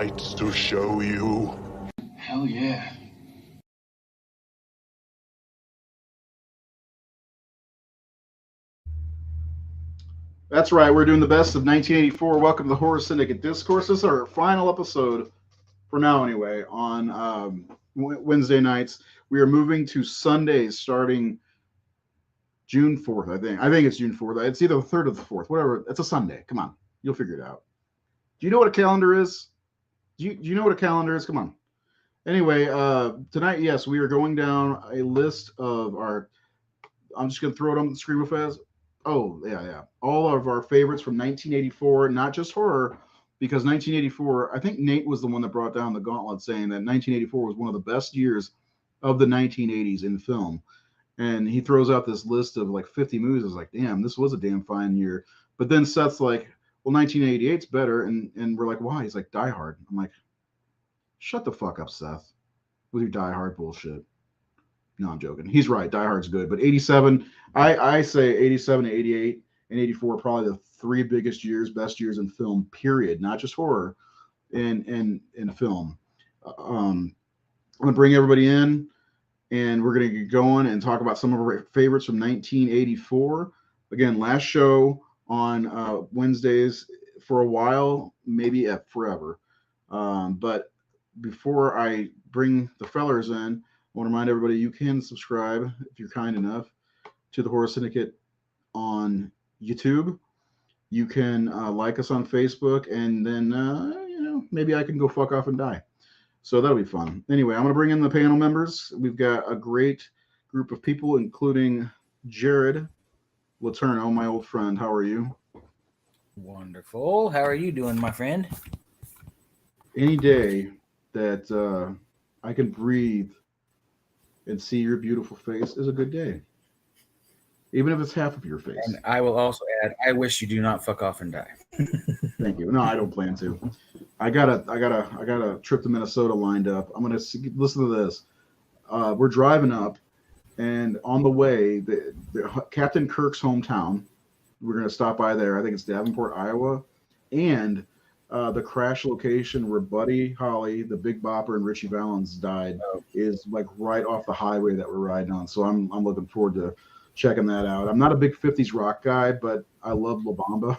sights to show you? Hell yeah. That's right. We're doing the best of 1984. Welcome to the Horror Syndicate Discourse. This is our final episode, for now anyway, on Wednesday nights. We are moving to Sundays starting June 4th, I think. I think it's June 4th. It's either the 3rd or the 4th. Whatever. It's a Sunday. Come on. You'll figure it out. Do you know what a calendar is? Do you know what a calendar is? Come on. Anyway, tonight, yes, we are going down a list of our... I'm just going to throw it on the screen real fast. Oh, yeah. All of our favorites from 1984, not just horror, because 1984, I think Nate was the one that brought down the gauntlet saying that 1984 was one of the best years of the 1980s in film. And he throws out this list of like 50 movies. I was like, damn, this was a damn fine year. But then Seth's like, well, 1988's better. And we're like, why? He's like, Die Hard. I'm like, shut the fuck up, Seth, with your Die Hard bullshit. No, I'm joking. He's right. Die Hard's good. But 87, I say 87 to 88 and 84 are probably the three biggest years, best years in film, period. Not just horror, in film. I'm going to bring everybody in, and we're going to get going and talk about some of our favorites from 1984. Again, last show on Wednesdays for a while, maybe forever. But before I bring the fellers in, I want to remind everybody you can subscribe, if you're kind enough, to the Horror Syndicate on YouTube. You can like us on Facebook, and then, maybe I can go fuck off and die. So that'll be fun. Anyway, I'm going to bring in the panel members. We've got a great group of people, including Jared Letourneau, my old friend. How are you? Wonderful. How are you doing, my friend? Any day that I can breathe and see your beautiful face is a good day, even if it's half of your face. And I will also add, I wish you do not fuck off and die. Thank you. No, I don't plan to. I got a trip to Minnesota lined up. I'm gonna listen to this. We're driving up, and on the way, the Captain Kirk's hometown. We're gonna stop by there. I think it's Davenport, Iowa, and the crash location where Buddy Holly, the Big Bopper, and Richie Valens died is like right off the highway that we're riding on. So I'm looking forward to checking that out. I'm not a big 50s rock guy, but I love La Bamba,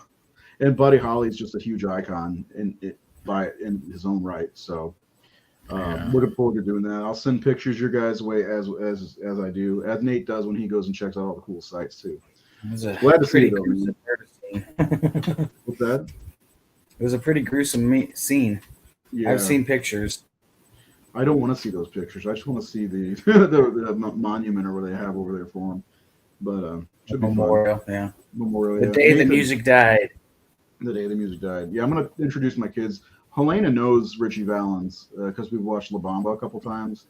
and Buddy Holly's just a huge icon in his own right. So looking forward to doing that. I'll send pictures your guys' way as I do, as Nate does when he goes and checks out all the cool sites too. Glad to see you. What's that? It was a pretty gruesome scene. Yeah. I've seen pictures. I don't want to see those pictures. I just want to see the monument or what they have over there for him. But should be Memorial, fun. Yeah. Memorial. The day the music died. The day the music died. Yeah, I'm gonna introduce my kids. Helena knows Richie Valens because we've watched La Bamba a couple times,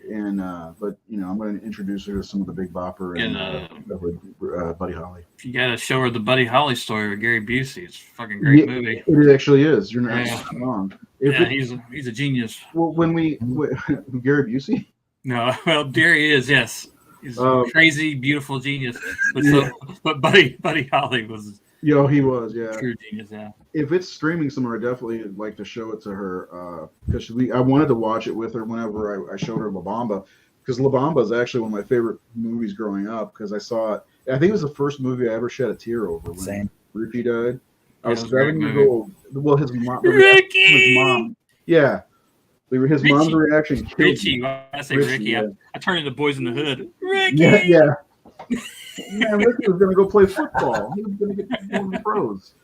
and but I'm going to introduce her to some of the Big Bopper and Buddy Holly. You got to show her the Buddy Holly story with Gary Busey. It's a fucking great movie. It actually is. You're not wrong. He's a genius. Well, Gary Busey? No, well, Gary is, yes. He's a crazy, beautiful genius. But Buddy Holly was. He was, yeah. True genius, yeah. If it's streaming somewhere, I'd definitely like to show it to her because I wanted to watch it with her whenever I showed her La Bamba, because La Bamba is actually one of my favorite movies growing up because I saw it. I think it was the first movie I ever shed a tear over when Ricky died. I was 7 years old. Well, his mom. Yeah. His mom's reaction. Richie. When I say Ricky, yeah. I turned into Boys in the Hood. Ricky! Yeah. Man, Ricky was going to go play football. He was going to get one of the pros.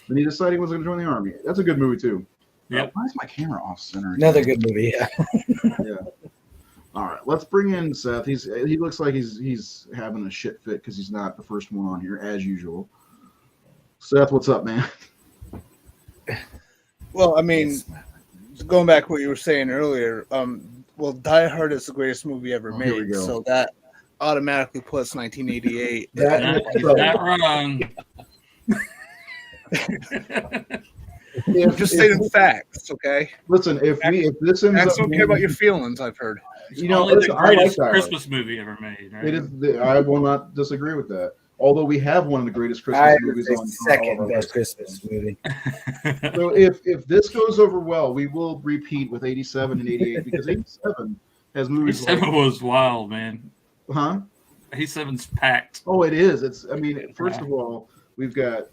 Then he decided he wasn't going to join the army. That's a good movie, too. Yep. Why is my camera off center? Another good movie, yeah. Yeah. All right, let's bring in Seth. He looks like he's having a shit fit because he's not the first one on here, as usual. Seth, what's up, man? Well, I mean, going back to what you were saying earlier, Die Hard is the greatest movie ever made. So that automatically puts 1988. Not wrong. Just stating facts, okay? Listen, if this ends up, don't care about your feelings. I've heard. It's the greatest Christmas movie ever made. Right? It is. I will not disagree with that. Although we have one of the greatest Christmas movies on second best Christmas movie. So if this goes over well, we will repeat with 87 and 88 because 87 has movies. 87 was wild, man. Huh? 87's packed. Oh, it is. First of all, we've got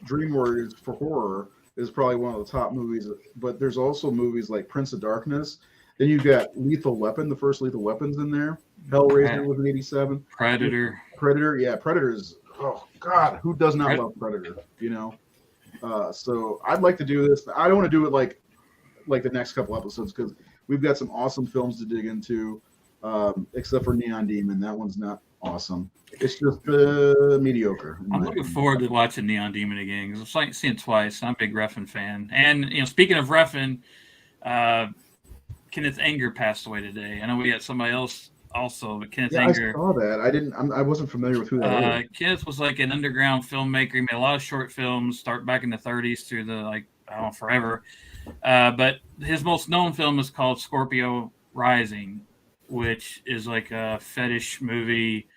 Dream Warriors for horror is probably one of the top movies, but there's also movies like Prince of Darkness. Then you've got Lethal Weapon, the first Lethal Weapon's in there. Hellraiser was in 87. Predator, yeah. Predator is, oh God, who does not love Predator, you know? So I'd like to do this. I don't want to do it like the next couple episodes because we've got some awesome films to dig into, except for Neon Demon. That one's not awesome. It's just mediocre. I'm looking forward to watching Neon Demon again because I've seen it twice. I'm a big Refn fan. And, you know, speaking of Refn, Kenneth Anger passed away today. I know we had somebody else also, but Kenneth Anger. I saw that. I wasn't familiar with who that was. Kenneth was like an underground filmmaker. He made a lot of short films, start back in the 30s through the forever. But his most known film is called Scorpio Rising, which is like a fetish movie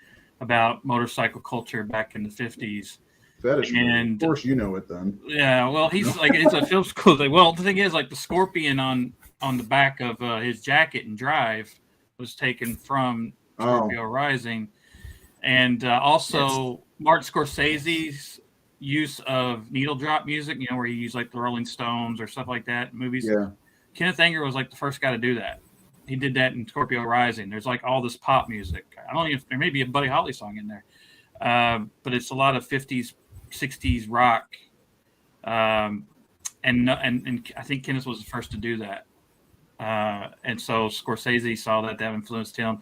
about motorcycle culture back in the 50s. Fetish movie. Of course, you know it then. Yeah, well, he's like it's a film school. Well, the thing is, like the scorpion on the back of his jacket in Drive was taken from Scorpio Rising, and also Martin Scorsese's use of needle drop music. You know, where he used like the Rolling Stones or stuff like that in movies. Yeah, Kenneth Anger was like the first guy to do that. He did that in Scorpio Rising. There's like all this pop music. I don't know if there may be a Buddy Holly song in there, but it's a lot of 50s, 60s rock. And I think Kenneth was the first to do that. And so Scorsese saw that influenced him.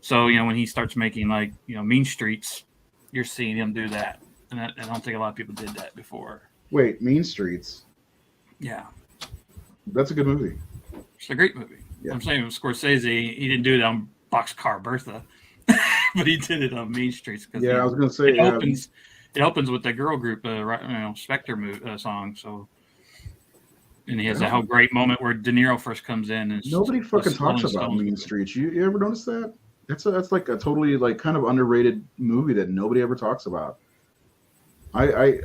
So, you know, when he starts making like, you know, Mean Streets, you're seeing him do that. And I don't think a lot of people did that before. Wait, Mean Streets? Yeah. That's a good movie. It's a great movie. Yeah. I'm saying with Scorsese, he didn't do it on Boxcar Bertha, but he did it on Mean Streets. Yeah, I was going to say it opens with the girl group, Spectre song. So, and he has that whole great moment where De Niro first comes in. And nobody fucking talks about Mean Streets. You ever notice that? That's like a totally like kind of underrated movie that nobody ever talks about. I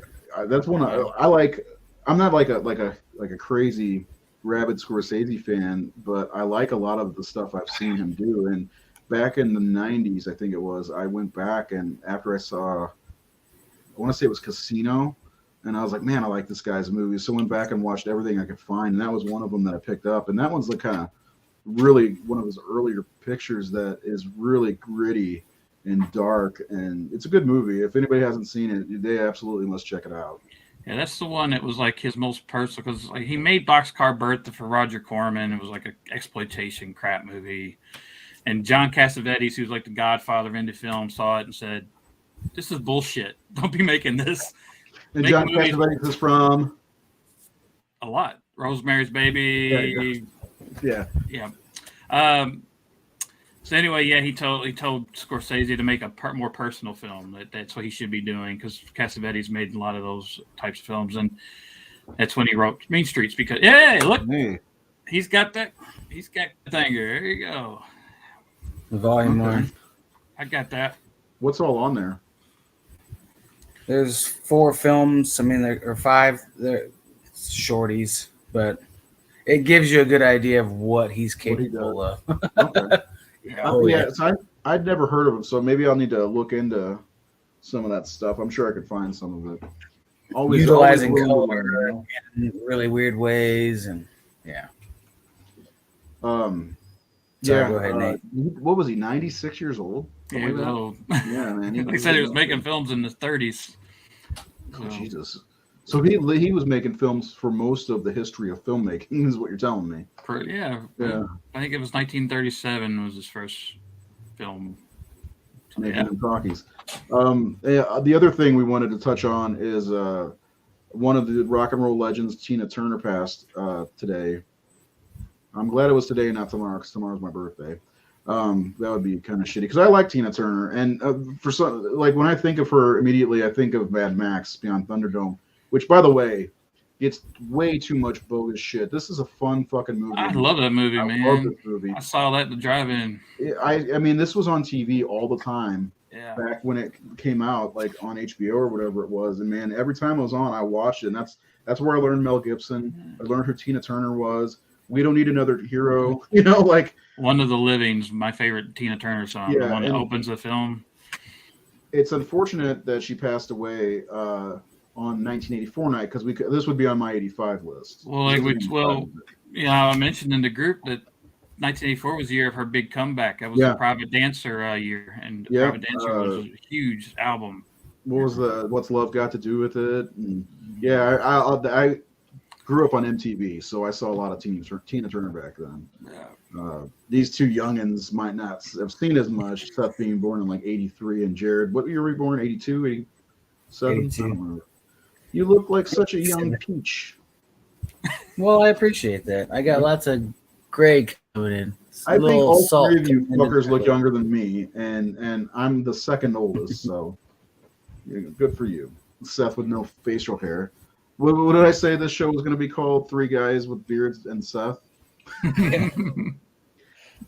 that's one I like. I'm not like a crazy rabid Scorsese fan, but I like a lot of the stuff I've seen him do. And back in the 90s, I think it was, I went back and after I saw, I want to say it was Casino, and I was like, man, I like this guy's movies. So I went back and watched everything I could find, and that was one of them that I picked up. And that one's the kind of really one of his earlier pictures that is really gritty and dark, and it's a good movie. If anybody hasn't seen it, they absolutely must check it out. Yeah, that's the one that was like his most personal because like he made Boxcar Bertha for Roger Corman. It was like an exploitation crap movie. And John Cassavetes, who's like the godfather of indie film, saw it and said, "This is bullshit. Don't be making this." And John Cassavetes is from a lot. Rosemary's Baby. Yeah. So anyway, yeah, he told Scorsese to make a more personal film. That's what he should be doing because Cassavetes made a lot of those types of films, and that's when he wrote Mean Streets. Because look, he's got that. He's got the thing here. There you go. Volume 1. I got that. What's all on there? There's 4 films. I mean, there are 5. They're shorties, but it gives you a good idea of what he's capable of. Okay. So I'd never heard of him, so maybe I'll need to look into some of that stuff. I'm sure I could find some of it. Utilizing color in really weird ways, and Sorry, go ahead, Nate. What was he? 96 years old? Yeah, like old. Yeah, man. He said he was making films in the 30s. Oh, Jesus. So he was making films for most of the history of filmmaking, is what you're telling me. Yeah. I think it was 1937 was his first film. Making talkies. The other thing we wanted to touch on is one of the rock and roll legends, Tina Turner, passed today. I'm glad it was today and not tomorrow because tomorrow's my birthday. That would be kind of shitty because I like Tina Turner, and for some, like when I think of her immediately, I think of Mad Max Beyond Thunderdome. Which, by the way, it's way too much bogus shit. This is a fun fucking movie. I love that movie, man. I love this movie. I saw that in the drive-in. I mean, this was on TV all the time. Yeah. back when it came out, like on HBO or whatever it was. And man, every time it was on, I watched it. And that's where I learned Mel Gibson. I learned who Tina Turner was. We Don't Need Another Hero. Like One of the Living's my favorite Tina Turner song. The one that opens the film. It's unfortunate that she passed away on 1984 night, because this would be on my 85 list. Well, I mentioned in the group that 1984 was the year of her big comeback. That was a Private Dancer year, and Private Dancer was a huge album. What was What's Love Got to Do with It? And I grew up on MTV, so I saw a lot of Tina Turner back then. Yeah. These two youngins might not have seen as much, Seth being born in like 83 and Jared. What year were you born? 82, 87? 82. You look like such a young peach. Well, I appreciate that. I got lots of gray coming in. I think all three of you fuckers look younger than me, and I'm the second oldest, so good for you. Seth with no facial hair. What did I say this show was going to be called? 3 Guys with Beards and Seth?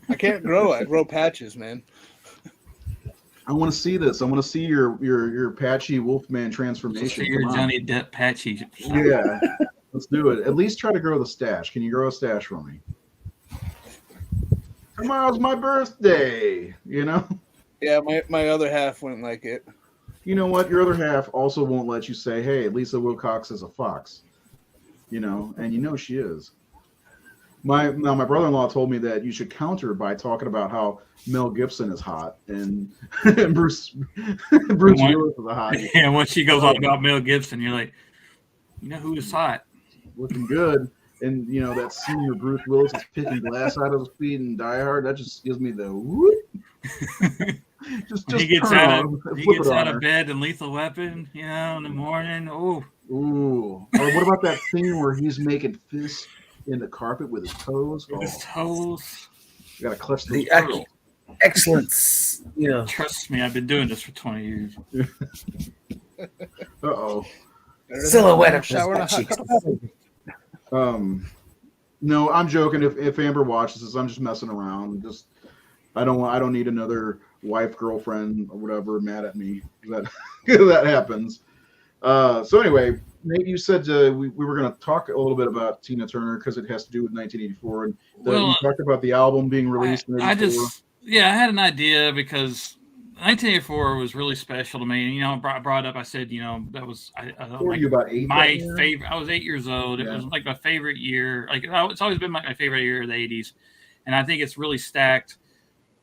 I can't grow. I grow patches, man. I want to see this. I want to see your patchy Wolfman transformation. See your Johnny Depp patchy. Yeah, let's do it. At least try to grow the stash. Can you grow a stash for me? Tomorrow's my birthday. Yeah, my other half wouldn't like it. You know what? Your other half also won't let you say, "Hey, Lisa Wilcox is a fox." And she is. My brother-in-law told me that you should counter by talking about how Mel Gibson is hot and Bruce Willis is a hot. Yeah, once she goes on about Mel Gibson, you're like, who is hot? Looking good. And that scene where Bruce Willis is picking glass out of his feet in Die Hard, that just gives me the whoop. He gets out of bed in Lethal Weapon, in the morning. Ooh. Or what about that scene where he's making fists in the carpet with his toes? With his toes. You gotta clutch the pearls. Excellence. Trust me, I've been doing this for 20 years. Uh-oh. Silhouette of shower. No, I'm joking. If Amber watches this, I'm just messing around. I don't need another wife, girlfriend, or whatever mad at me. That happens. So anyway, Nate, you said we were going to talk a little bit about Tina Turner because it has to do with 1984, and you talked about the album being released in 84. I had an idea because 1984 was really special to me. And, I brought up, I said, that was were you about 8? My favorite. I was 8 years old. It was like my favorite year. Like it's always been my favorite year of the 80s, and I think it's really stacked.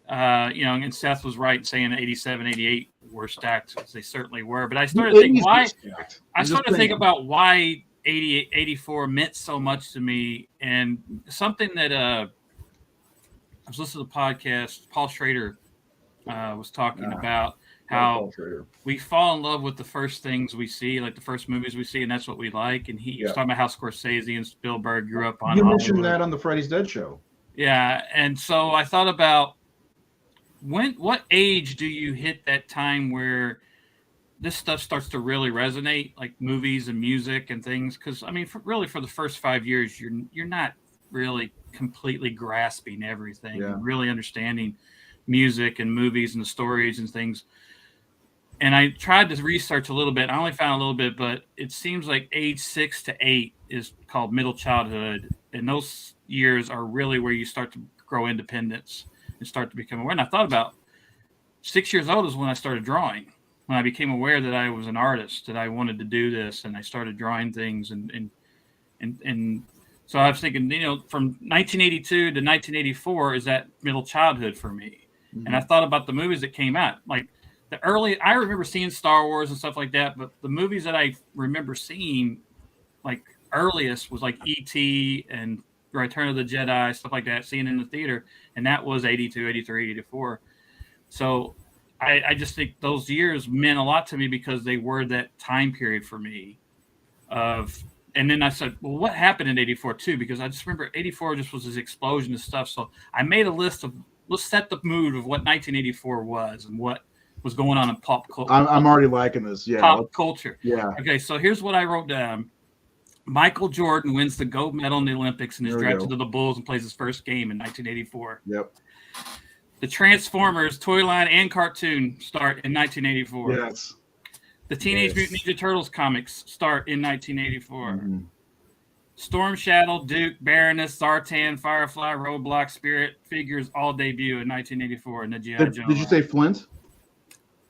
And Seth was right saying 87, 88 were stacked, as they certainly were. But I started to think about why 84 meant so much to me, and something that I was listening to the podcast. Paul Schrader was talking about how we fall in love with the first things we see, like the first movies we see, and that's what we like. And he was talking about how Scorsese and Spielberg grew up on. You mentioned that on the Friday's Dead show. Yeah, and so I thought about what age do you hit that time where this stuff starts to really resonate, like movies and music and things? Because for the first 5 years, you're not really completely grasping everything, and really understanding music and movies and the stories and things. And I tried to research a little bit. I only found a little bit, but it seems like age 6 to 8 is called middle childhood, and those years are really where you start to grow independence and start to become aware. And I thought about 6 years old is when I started drawing, when I became aware that I was an artist, that I wanted to do this, and I started drawing things. And so I was thinking, from 1982 to 1984 is that middle childhood for me. Mm-hmm. And I thought about the movies that came out, like I remember seeing Star Wars and stuff like that, but the movies that I remember seeing, like earliest, was like E.T. and Return of the Jedi, stuff like that, seeing in the theater, and that was 82, 83, 84. So I just think those years meant a lot to me because they were that time period for me. And then I said, well, what happened in 84 too? Because I just remember 84 just was this explosion of stuff. So I made a list of, let's set the mood of what 1984 was and what was going on in pop culture. I'm already liking this. Yeah. Pop culture. Yeah. Okay, so here's what I wrote down. Michael Jordan wins the gold medal in the Olympics and is drafted to the Bulls and plays his first game in 1984. Yep. The Transformers toy line and cartoon start in 1984. Yes. The Teenage Mutant Ninja Turtles comics start in 1984. Mm-hmm. Storm Shadow, Duke, Baroness, Zartan, Firefly, Roadblock, Spirit figures all debut in 1984 in the G.I. Joe. Did you say Flint?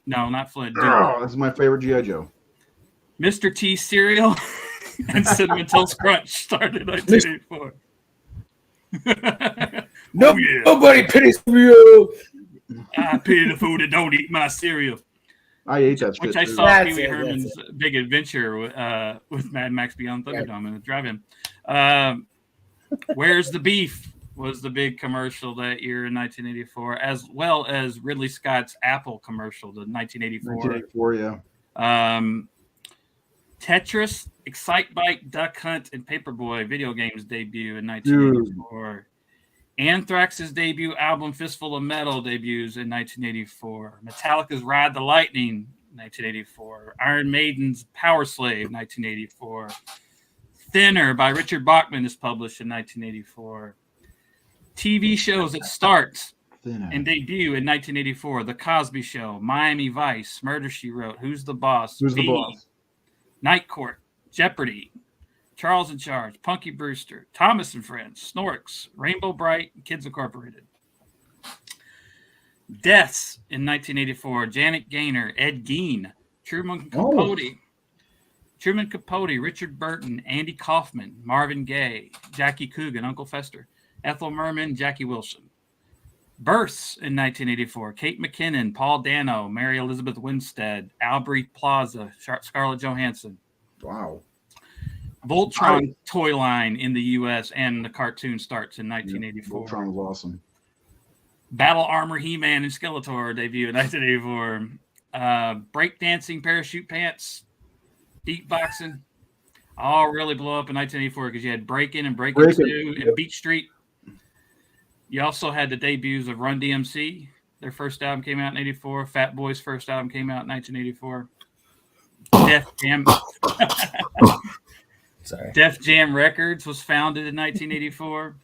No, not Flint. Duke. Oh, that's my favorite G.I. Joe. Mr. T cereal and Cinnamon Toast Crunch started in 1984. Nobody pities you. I pity the food that don't eat my cereal. I ate that shit. Which I too. saw Pee Wee Herman's Big Adventure with Mad Max Beyond Thunderdome in the drive-in. Where's the Beef was the big commercial that year in 1984, as well as Ridley Scott's Apple commercial, the 1984. 1984, yeah. Tetris, Excitebike, Duck Hunt, and Paperboy video games debut in 1984. Dude. Anthrax's debut album Fistful of Metal debuts in 1984. Metallica's Ride the Lightning, 1984. Iron Maiden's Power Slave, 1984. Thinner by Richard Bachman is published in 1984. TV shows that start and debut in 1984. The Cosby Show, Miami Vice, Murder, She Wrote, Who's the Boss? Who's the Boss? Night Court, Jeopardy, Charles in Charge, Punky Brewster, Thomas and Friends, Snorks, Rainbow Bright, Kids Incorporated. Deaths in 1984, Janet Gaynor, Ed Gein, Truman Capote, Richard Burton, Andy Kaufman, Marvin Gaye, Jackie Coogan, Uncle Fester, Ethel Merman, Jackie Wilson. Births in 1984, Kate McKinnon, Paul Dano, Mary Elizabeth Winstead, Aubrey Plaza, Scarlett Johansson. Wow. Voltron toy line in the U.S. and the cartoon starts in 1984. Yeah, Voltron was awesome. Battle Armor, He-Man, and Skeletor debut in 1984. Breakdancing, parachute pants, beatboxing, all really blow up in 1984 because you had Breakin' and Breakin' 2 and Beat Street. You also had the debuts of Run DMC. Their first album came out in 1984. Fat Boy's first album came out in 1984. Def Jam Records was founded in 1984.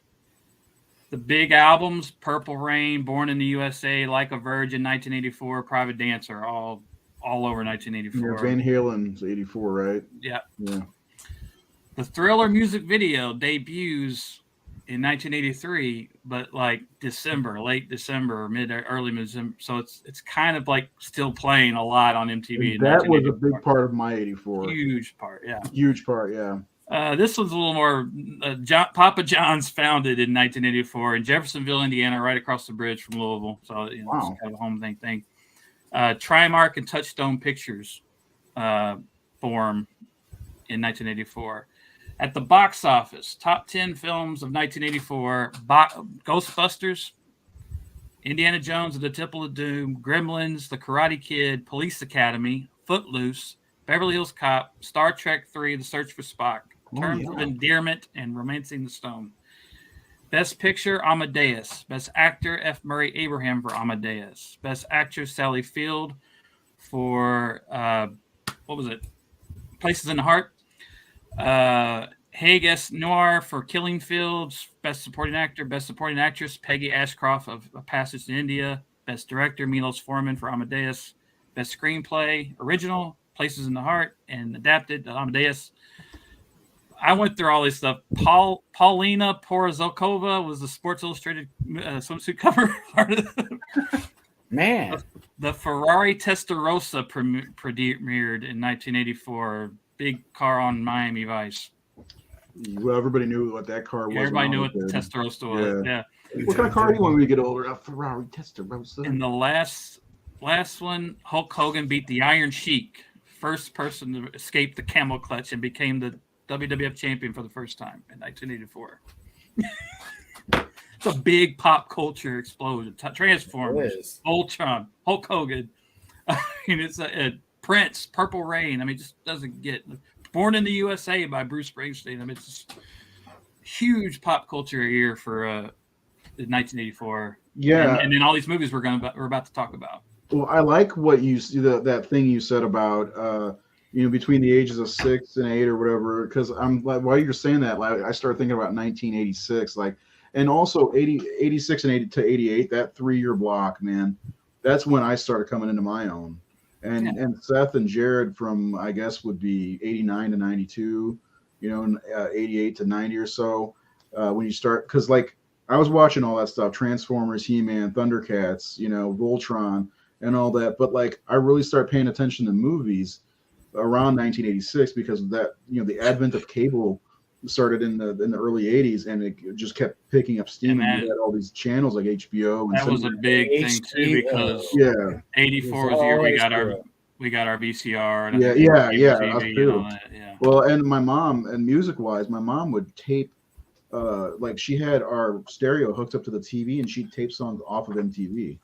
The big albums, Purple Rain, Born in the USA, Like a Virgin, 1984, Private Dancer, all over 1984. Yeah, Van Halen's 84, right? Yeah. Yeah. The Thriller music video debuts in 1983, but like late December, early December. So it's kind of like still playing a lot on MTV. That was a big part of my 84. Huge part, yeah. Huge part, yeah. This was a little more. Papa John's founded in 1984 in Jeffersonville, Indiana, right across the bridge from Louisville. So it's kind of a home thing. Trimark and Touchstone Pictures form in 1984. At the box office, top 10 films of 1984: Ghostbusters, Indiana Jones and the Temple of Doom, Gremlins, The Karate Kid, Police Academy, Footloose, Beverly Hills Cop, Star Trek III: The Search for Spock, Terms of Endearment, and Romancing the Stone. Best Picture, Amadeus. Best Actor, F. Murray Abraham for Amadeus. Best Actress, Sally Field for, Places in the Heart. Haig S. Noir for Killing Fields. Best Supporting Actor, Best Supporting Actress, Peggy Ashcroft of A Passage to India. Best Director, Milos Forman for Amadeus. Best Screenplay, Original, Places in the Heart, and Adapted, Amadeus. I went through all this stuff. Paulina Porizokova was the Sports Illustrated swimsuit cover. Man. The Ferrari Testarossa premiered in 1984. Big car on Miami Vice. Well, everybody knew what that car was. Everybody knew what the Testarossa was. Yeah. What kind of car do you want when we get older? A Ferrari Testarossa. And the last one, Hulk Hogan beat the Iron Sheik, first person to escape the camel clutch and became the WWF champion for the first time in 1984. It's a big pop culture explosion. Transformers, Ultron, Hulk Hogan. I mean, it's a Prince, Purple Rain. I mean, it just doesn't get. Born in the USA by Bruce Springsteen. I mean, it's just huge pop culture year for 1984. Yeah, and then all these movies we're about to talk about. Well, I like what that thing you said about between the ages of 6 and 8 or whatever. Because I'm like, while you're saying that, like, I started thinking about 1986. Like And also 86 and 80 to 88, that 3-year block, man, that's when I started coming into my own. And Seth and Jared from, I guess, would be 89 to 92, 88 to 90 or so. When you start, because like I was watching all that stuff, Transformers, He-Man, Thundercats, Voltron and all that. But like I really started paying attention to movies around 1986 because of that, the advent of cable started in the early 80s, and it just kept picking up steam. And you had all these channels like HBO. And that was a big thing too, because 84 was the year we got our VCR. And TV. Well, and my mom, and music-wise, my mom would tape. Like she had our stereo hooked up to the TV, and she'd tape songs off of MTV.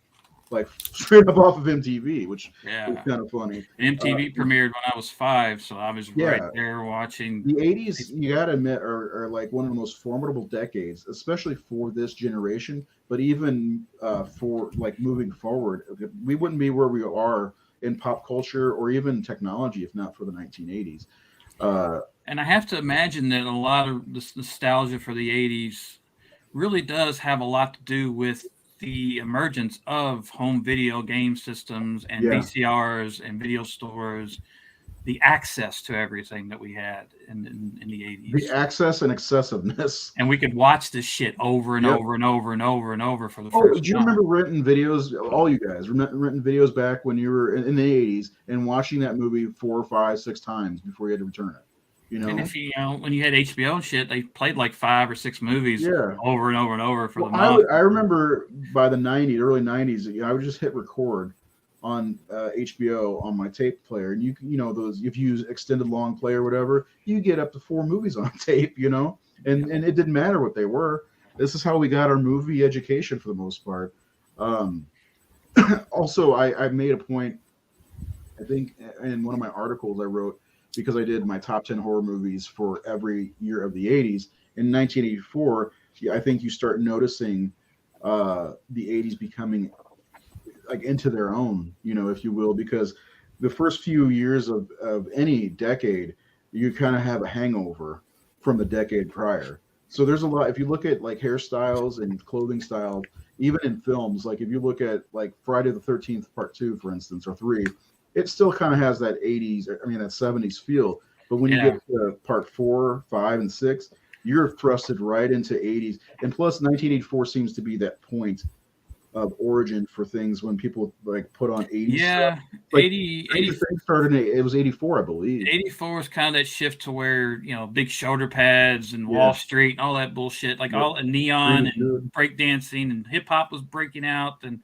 Like straight up off of MTV, which was kind of funny. MTV premiered when I was 5, so I was right there watching. The 80s, you gotta admit, are like one of the most formidable decades, especially for this generation, but even for like moving forward. We wouldn't be where we are in pop culture or even technology if not for the 1980s. And I have to imagine that a lot of this nostalgia for the 80s really does have a lot to do with the emergence of home video game systems and VCRs and video stores, the access to everything that we had in the 80s. The access and excessiveness. And we could watch this shit over and over and over and over and over for the first time. Do you remember renting videos, all you guys, renting videos back when you were in the 80s and watching that movie 4, 5, 6 times before you had to return it? And if when you had HBO and shit, they played like 5 or 6 movies over and over and over for the month. I remember by the early 90s, I would just hit record on HBO on my tape player, and those, if you use extended long play or whatever, you get up to 4 movies on tape, and it didn't matter what they were. This is how we got our movie education for the most part. Also, I made a point, I think, in one of my articles I wrote, because I did my top 10 horror movies for every year of the 80s. In 1984, I think you start noticing the 80s becoming like into their own, if you will, because the first few years of any decade, you kind of have a hangover from the decade prior. So there's a lot, if you look at like hairstyles and clothing styles, even in films, like if you look at like Friday the 13th Part 2, for instance, or 3, it still kind of has that 80s, that 70s feel. But when you get to Part 4, 5, and 6, you're thrusted right into 80s. And plus, 1984 seems to be that point of origin for things when people like put on 80s stuff. Like, 80 started it was 84, I believe. 84 was kind of that shift to where, big shoulder pads and Wall Street and all that bullshit, like all neon and breakdancing, and hip hop was breaking out, and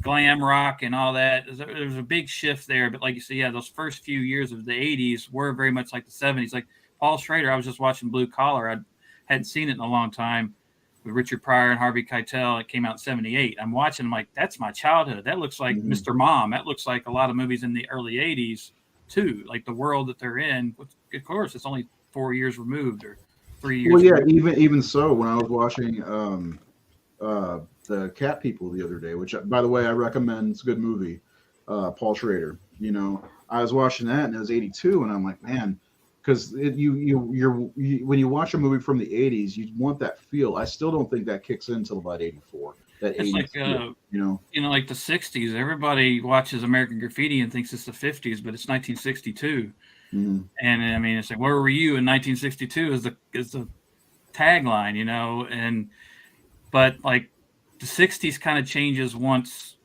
glam rock and all that. There was a big shift there, but like you said, those first few years of the 80s were very much like the 70s. Like Paul Schrader, I was just watching Blue Collar. I hadn't seen it in a long time, with Richard Pryor and Harvey Keitel. It came out in 78. I'm watching, I'm like, that's my childhood. That looks like Mr. Mom. That looks like a lot of movies in the early 80s too, like the world that they're in. Of course, it's only 4 years removed or 3 years. Well, yeah, even so, when I was watching the Cat People the other day, which, by the way, I recommend. It's a good movie. Paul Schrader. I was watching that, and it was 82, and I'm like, man, because when you watch a movie from the 80s, you want that feel. I still don't think that kicks in until about 84. That it's 80s like feel, like the 60s. Everybody watches American Graffiti and thinks it's the 50s, but it's 1962. And I mean, it's like, where were you in 1962? Is the tagline, but like the 60s kind of changes once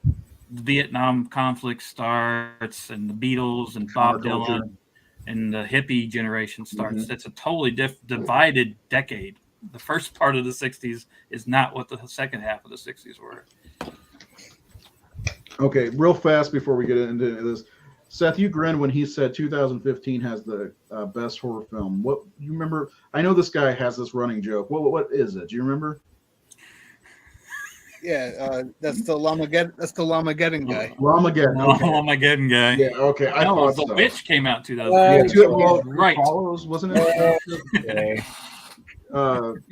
the Vietnam conflict starts and the Beatles and Bob Dylan and the hippie generation starts. It's a totally divided decade. The first part of the 60s is not what the second half of the 60s were. Okay, real fast before we get into this. Seth, you grinned when he said 2015 has the best horror film. What you remember? I know this guy has this running joke. What is it? Do you remember? Yeah, that's the Lamageddon. That's the Lamageddon guy. Lamageddon. Okay. Lamageddon guy. Yeah. Okay. I thought the so. Witch came out 2015. Right. Follows, wasn't it?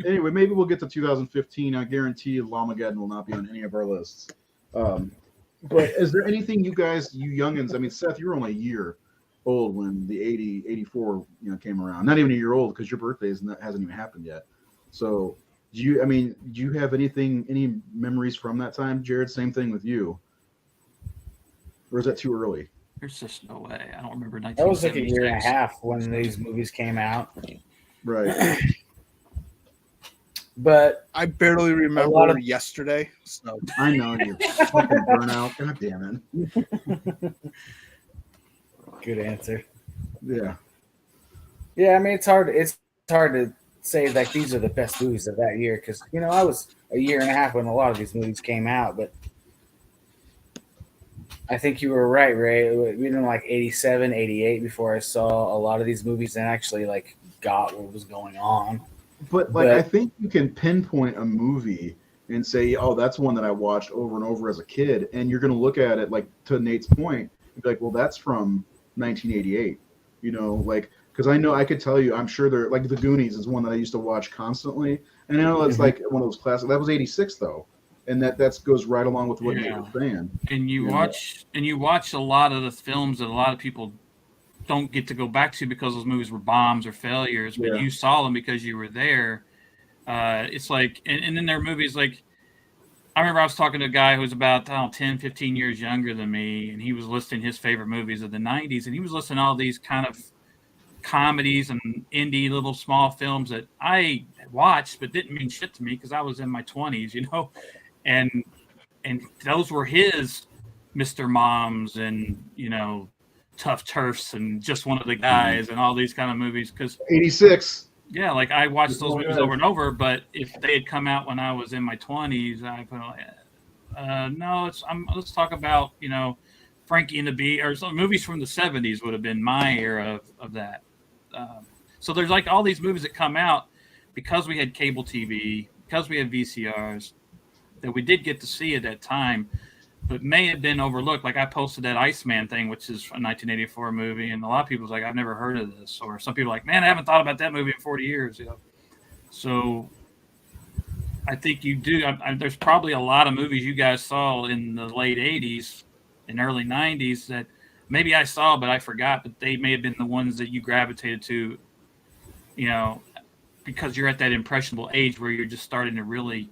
Anyway, maybe we'll get to 2015. I guarantee you Lamageddon will not be on any of our lists. But is there anything you youngins? I mean, Seth, you were only a year old when the 84 came around. Not even a year old because your birthday hasn't even happened yet. So Do you have any memories from that time, Jared? Same thing with you. Or is that too early? There's just no way. I don't remember That was like a 1976. year and a half when these movies came out. Right. But I barely remember yesterday. So I know you fucking burnout. God damn it. Good answer. Yeah. Yeah, I mean it's hard to say like these are the best movies of that year because I was a year and a half when a lot of these movies came out, but I think you were right, Ray. We didn't like 87, 88 before I saw a lot of these movies and actually like got what was going on. But I think you can pinpoint a movie and say, oh, that's one that I watched over and over as a kid, and you're going to look at it like to Nate's point and be like, well, that's from 1988. Because I could tell you, I'm sure they're like The Goonies is one that I used to watch constantly, and I know it's like one of those classic. That was 86 though, and that goes right along with what you were saying. And you watch a lot of the films that a lot of people don't get to go back to because those movies were bombs or failures, but you saw them because you were there. It's like, and then there are movies like, I remember I was talking to a guy who was about 10, 15 years younger than me, and he was listing his favorite movies of the 90s, and he was listing all these kind of comedies and indie little small films that I watched but didn't mean shit to me because I was in my 20s, and those were his Mr. Moms and Tough Turfs and Just One of the Guys and all these kind of movies. Because 86. Yeah, like I watched those movies over and over. But if they had come out when I was in my 20s, I put no. Let's talk about Frankie and the Bee or some movies from the 70s would have been my era of that. So there's like all these movies that come out because we had cable TV, because we had VCRs that we did get to see at that time, but may have been overlooked. Like I posted that Iceman thing, which is a 1984 movie, and a lot of people's like, I've never heard of this. Or some people are like, man, I haven't thought about that movie in 40 years. So I think you do. There's probably a lot of movies you guys saw in the late 80s and early 90s that maybe I saw, but I forgot, but they may have been the ones that you gravitated to, because you're at that impressionable age where you're just starting to really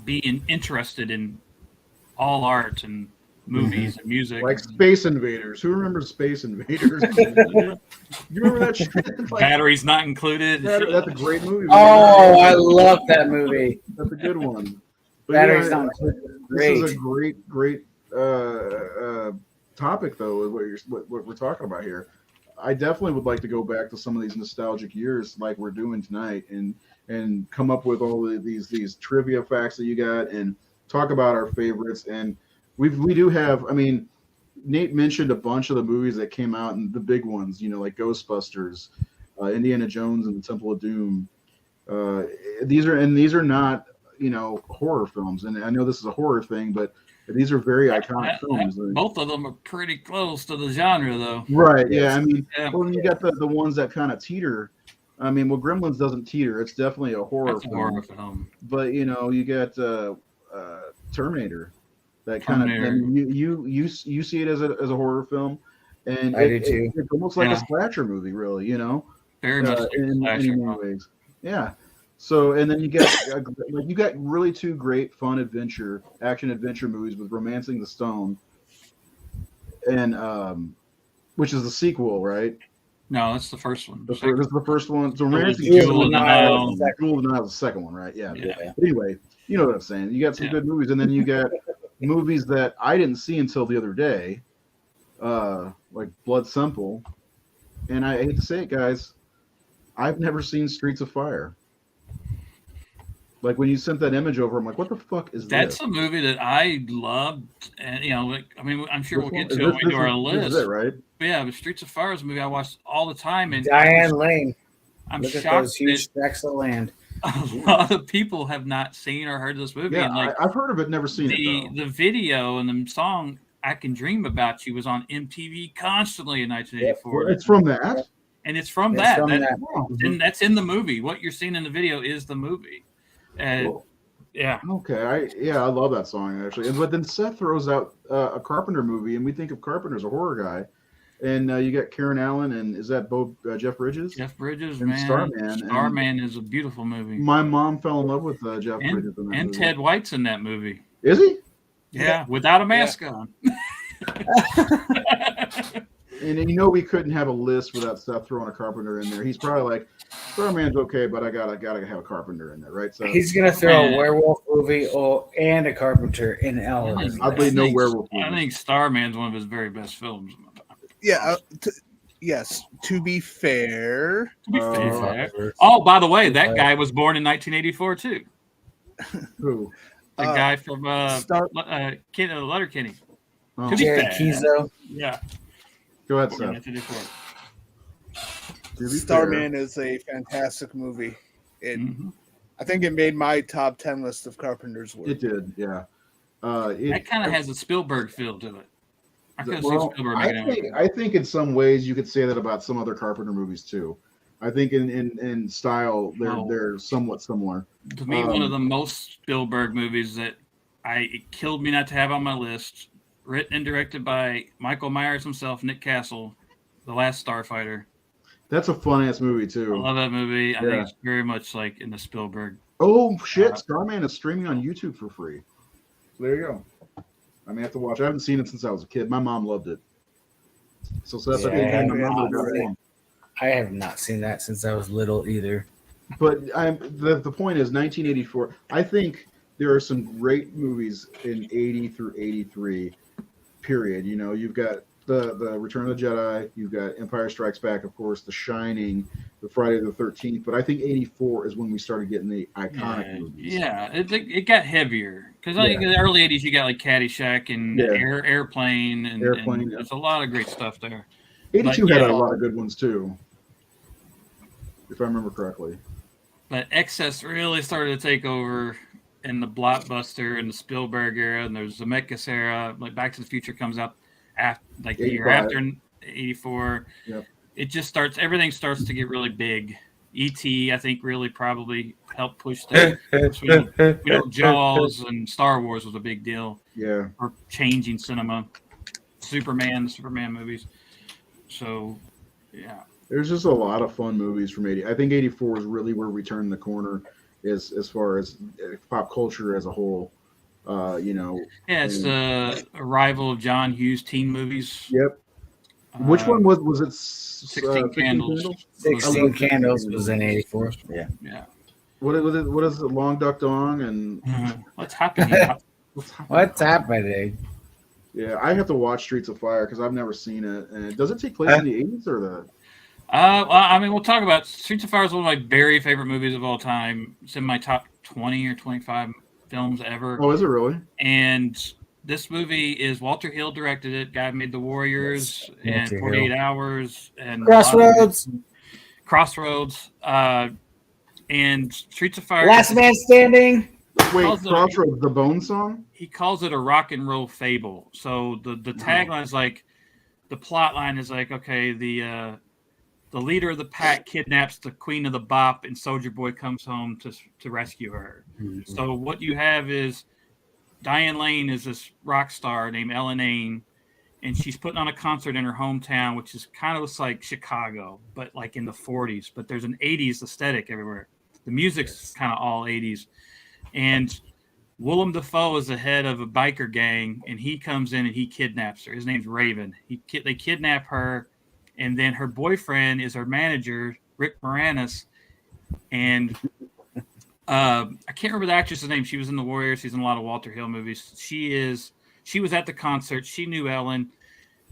be interested in all art and movies and music. Like Space Invaders. Who remembers Space Invaders? You remember that shit? Batteries Not Included. That's a great movie. Oh, I love that movie. That's a good one. But Batteries Not Included. Great. This is a great topic, though, what we're talking about here. I definitely would like to go back to some of these nostalgic years like we're doing tonight and come up with all of these trivia facts that you got and talk about our favorites. And we do have, Nate mentioned a bunch of the movies that came out and the big ones, like Ghostbusters, Indiana Jones and the Temple of Doom. These are not, horror films. And I know this is a horror thing, but these are very iconic films. Both of them are pretty close to the genre, though. Right. Yeah. Well, you got the ones that kind of teeter. Gremlins doesn't teeter. It's definitely a horror film. But you got Terminator. That kind of you see it as a horror film, and I do too. It's almost like a slasher movie, really. Very much in many ways. Yeah. So, and then you got really two great fun action adventure movies with Romancing the Stone, and which is the sequel, right? No, that's the first one. This is the first one. So Romancing Jewel of the Nile is the second one, right? Yeah. But anyway, you know what I'm saying. You got some good movies, and then you got movies that I didn't see until the other day, like Blood Simple, and I hate to say it, guys, I've never seen Streets of Fire. Like when you sent that image over, I'm like, what the fuck is That's this? a movie that I loved, and I'm sure we'll get to it when we do our list. This is it, right? But yeah, but Streets of Fire is a movie I watched all the time, and Diane Lane. I'm Look shocked at those huge stacks of land. A lot of people have not seen or heard of this movie. Yeah, and I've heard of it, never seen it. The video and the song "I Can Dream About You" was on MTV constantly in 1984. It's from that, and it's from that. And that's in the movie. What you're seeing in the video is the movie. Cool. Yeah. Okay. I love that song actually. But then Seth throws out a Carpenter movie, and we think of Carpenter as a horror guy, And you got Karen Allen, and is that Jeff Bridges? Jeff Bridges, and man. Starman. Starman is a beautiful movie. My mom fell in love with Jeff Bridges in that and movie. Ted White's in that movie. Is he? Yeah, without a mask on. And we couldn't have a list without Seth throwing a Carpenter in there. He's probably like, Starman's okay, but I gotta have a Carpenter in there, right? So he's gonna throw a werewolf movie and a Carpenter in L. I believe no werewolf movie. I think Starman's one of his very best films. Yeah. Yes. To be fair. Oh, by the way, that guy was born in 1984 too. Who? The guy from Letterkenny. Oh. Jared Kizo. Yeah. Go ahead, Seth. Starman is a fantastic movie. I think it made my top 10 list of Carpenter's work. It did, yeah. That kind of has a Spielberg feel to it. I think in some ways you could say that about some other Carpenter movies too. I think in style they're somewhat similar. To me, one of the most Spielberg movies that it killed me not to have on my list, written and directed by Michael Myers himself, Nick Castle, The Last Starfighter. That's a fun ass movie too. I love that movie. I think it's very much like in the Spielberg. Oh shit! Starman is streaming on YouTube for free. So there you go. I may have to watch. I haven't seen it since I was a kid. My mom loved it. So Seth, I have not seen that since I was little either. But the point is 1984. I think there are some great movies in 80 through 83 period. You've got the Return of the Jedi, you've got Empire Strikes Back, of course, The Shining, the Friday the 13th, but I think 84 is when we started getting the iconic movies. Yeah, it got heavier because I think in the early 80s you got like Caddyshack and Airplane and there's a lot of great stuff there. 82 had a lot of good ones too, if I remember correctly. But excess really started to take over in the blockbuster and the Spielberg era, and there's the Zemeckis era. Like Back to the Future comes up after, like the year after 84. Yep. It just starts. Everything starts to get really big. E.T. I think really probably helped push that. Jaws and Star Wars was a big deal. Yeah, for changing cinema. Superman movies. So, yeah. There's just a lot of fun movies from 80. I think 84 is really where we turn the corner as far as pop culture as a whole. Yeah, it's the arrival of John Hughes teen movies. Yep. Which one was it? 16 Candles. 16 Candles was in 84. Yeah. Yeah. What is it? Long Duck Dong and What's happening? What's happening? Yeah, I have to watch Streets of Fire because I've never seen it. And does it take place in the 80s or the? Well, I mean, we'll talk about Streets of Fire is one of my very favorite movies of all time. It's in my top 20 or 25 films ever. Oh, is it really? And this movie is Walter Hill directed it. Guy made The Warriors and 48 Hours and Crossroads. And Streets of Fire. Last Man Standing. Wait, Crossroads, the Bone song? He calls it a rock and roll fable. So the tagline is like, the plot line is like, okay, the leader of the pack kidnaps the queen of the bop, and Soldier Boy comes home to rescue her. Mm-hmm. So what you have is Diane Lane is this rock star named Ellen Ain, and she's putting on a concert in her hometown, which is kind of like Chicago, but like in the 40s. But there's an 80s aesthetic everywhere. The music's kind of all 80s. And Willem Dafoe is the head of a biker gang, and he comes in and he kidnaps her. His name's Raven. They kidnap her, and then her boyfriend is her manager, Rick Moranis. And I can't remember the actress's name. She was in The Warriors. She's in a lot of Walter Hill movies. She was at the concert. She knew Ellen.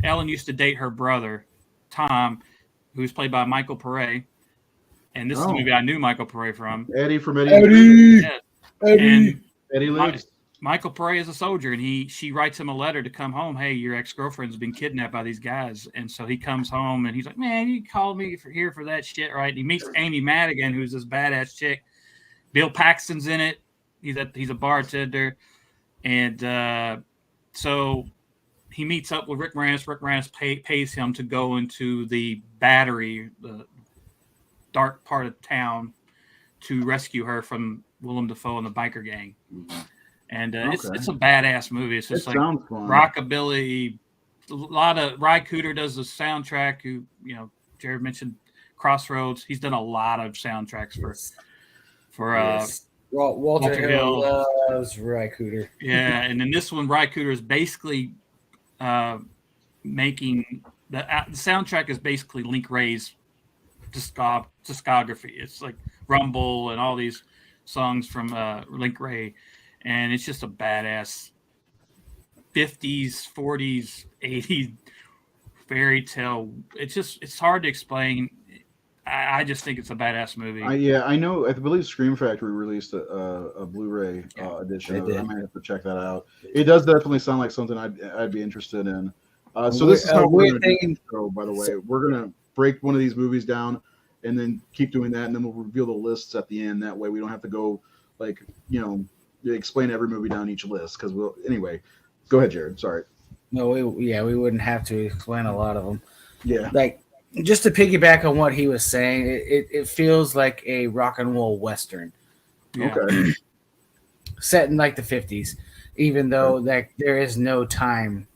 Ellen used to date her brother, Tom, who's played by Michael Pare. And this is the movie I knew Michael Pare from. Eddie from Eddie. Yeah. And Eddie lives. Michael Pare is a soldier, and she writes him a letter to come home. Hey, your ex-girlfriend's been kidnapped by these guys. And so he comes home, and he's like, man, you called me here for that shit, right? And he meets Amy Madigan, who's this badass chick. Bill Paxton's in it. He's a bartender. And so he meets up with Rick Moranis. Rick Moranis pays him to go into the Battery, the dark part of town, to rescue her from Willem Dafoe and the biker gang. And it's a badass movie. It's just like rockabilly, just a lot of Ry Cooder does the soundtrack. Who Jared mentioned Crossroads. He's done a lot of soundtracks for Walter Hill loves Ry Cooder. Yeah, and in this one, Ry Cooder is basically making the soundtrack is basically Link Wray's discography. It's like Rumble and all these songs from Link Wray, and it's just a badass 50s, 40s, 80s fairy tale. It's hard to explain. I just think it's a badass movie. I know. I believe Scream Factory released a Blu-ray edition. I might have to check that out. It does definitely sound like something I'd be interested in. So this is how we're going to do the show, by the way. We're going to break one of these movies down and then keep doing that, and then we'll reveal the lists at the end. That way we don't have to go, explain every movie down each list. Because anyway, go ahead, Jared. Sorry. No, we wouldn't have to explain a lot of them. Yeah. Just to piggyback on what he was saying, it feels like a rock and roll Western. Yeah. Okay. Set in the 50s, even though there is no time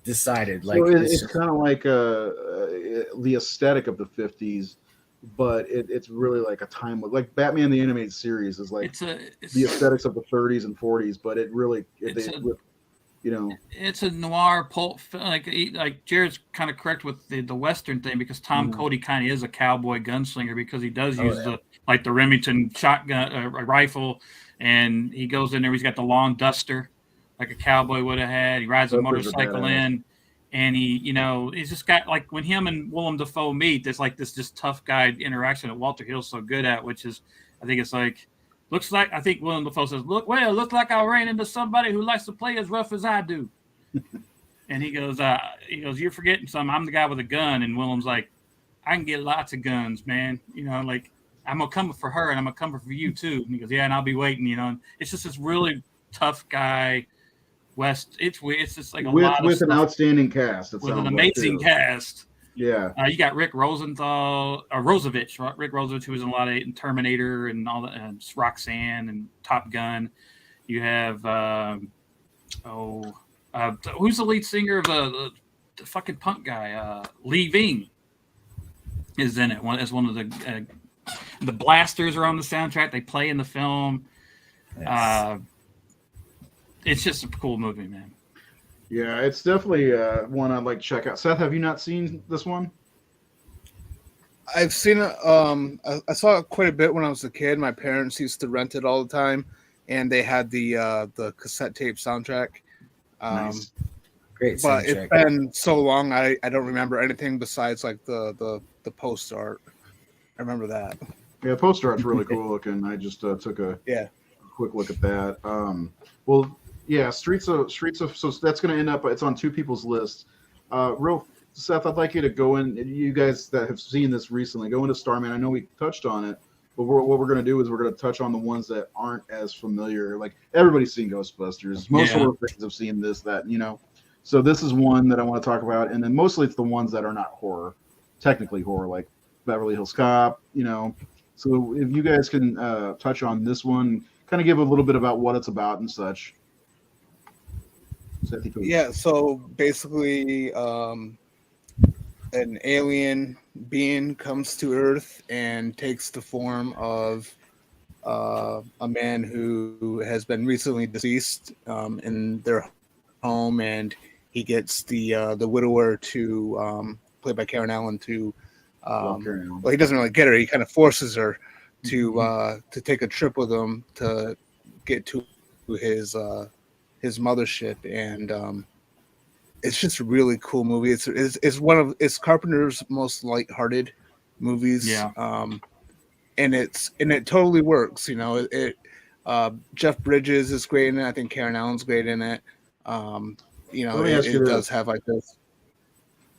decided. So it's kind of like the aesthetic of the 50s, but it's really like a time like Batman the Animated Series is like the aesthetics of the 30s and 40s, but it's a noir pulp, like Jared's kind of correct with the Western thing, because Tom Cody kind of is a cowboy gunslinger, because he does use the Remington shotgun rifle, and he goes in there. He's got the long duster like a cowboy would have had. He rides a motorcycle in, and he's just got when him and Willem Dafoe meet, there's this just tough guy interaction that Walter Hill's so good at, which is I think Willem Dafoe says, looks like I ran into somebody who likes to play as rough as I do. And he goes, you're forgetting something. I'm the guy with a gun. And Willem's like, I can get lots of guns, man. I'm going to come for her, and I'm going to come for you too. And he goes, yeah, and I'll be waiting, And it's just this really tough guy. West. It's just like with an outstanding cast. With an amazing cast. Yeah. You got Rick Rosenthal, or Rosevich, right? Rick Rosevich, who was in a lot of Terminator and all that, and Roxanne and Top Gun. You have who's the lead singer of the fucking punk guy? Lee Ving is in it. As one of the blasters are on the soundtrack. They play in the film. Yes. It's just a cool movie, man. Yeah, it's definitely one I'd like to check out. Seth, have you not seen this one? I've seen it. I saw it quite a bit when I was a kid. My parents used to rent it all the time, and they had the cassette tape soundtrack. Nice. Great soundtrack. But it's been so long, I don't remember anything besides the poster art. I remember that. Yeah, the poster art's really cool looking. I just took a quick look at that. Streets of so that's going to end up. It's on two people's lists. Seth, I'd like you to go in. You guys that have seen this recently, go into Starman. I know we touched on it, but what we're going to do is we're going to touch on the ones that aren't as familiar. Like everybody's seen Ghostbusters. Most of our friends have seen this, So this is one that I want to talk about, and then mostly it's the ones that are not horror, technically horror, like Beverly Hills Cop. So if you guys can touch on this one, kind of give a little bit about what it's about and such. Yeah, so basically an alien being comes to Earth and takes the form of a man who has been recently deceased in their home, and he gets the widower to played by Karen Allen to well, he doesn't really get her, he kind of forces her to take a trip with him to get to his mothership, and it's just a really cool movie. It's Carpenter's most lighthearted movies. Yeah. And it totally works. Jeff Bridges is great in it. I think Karen Allen's great in it. It does have like this.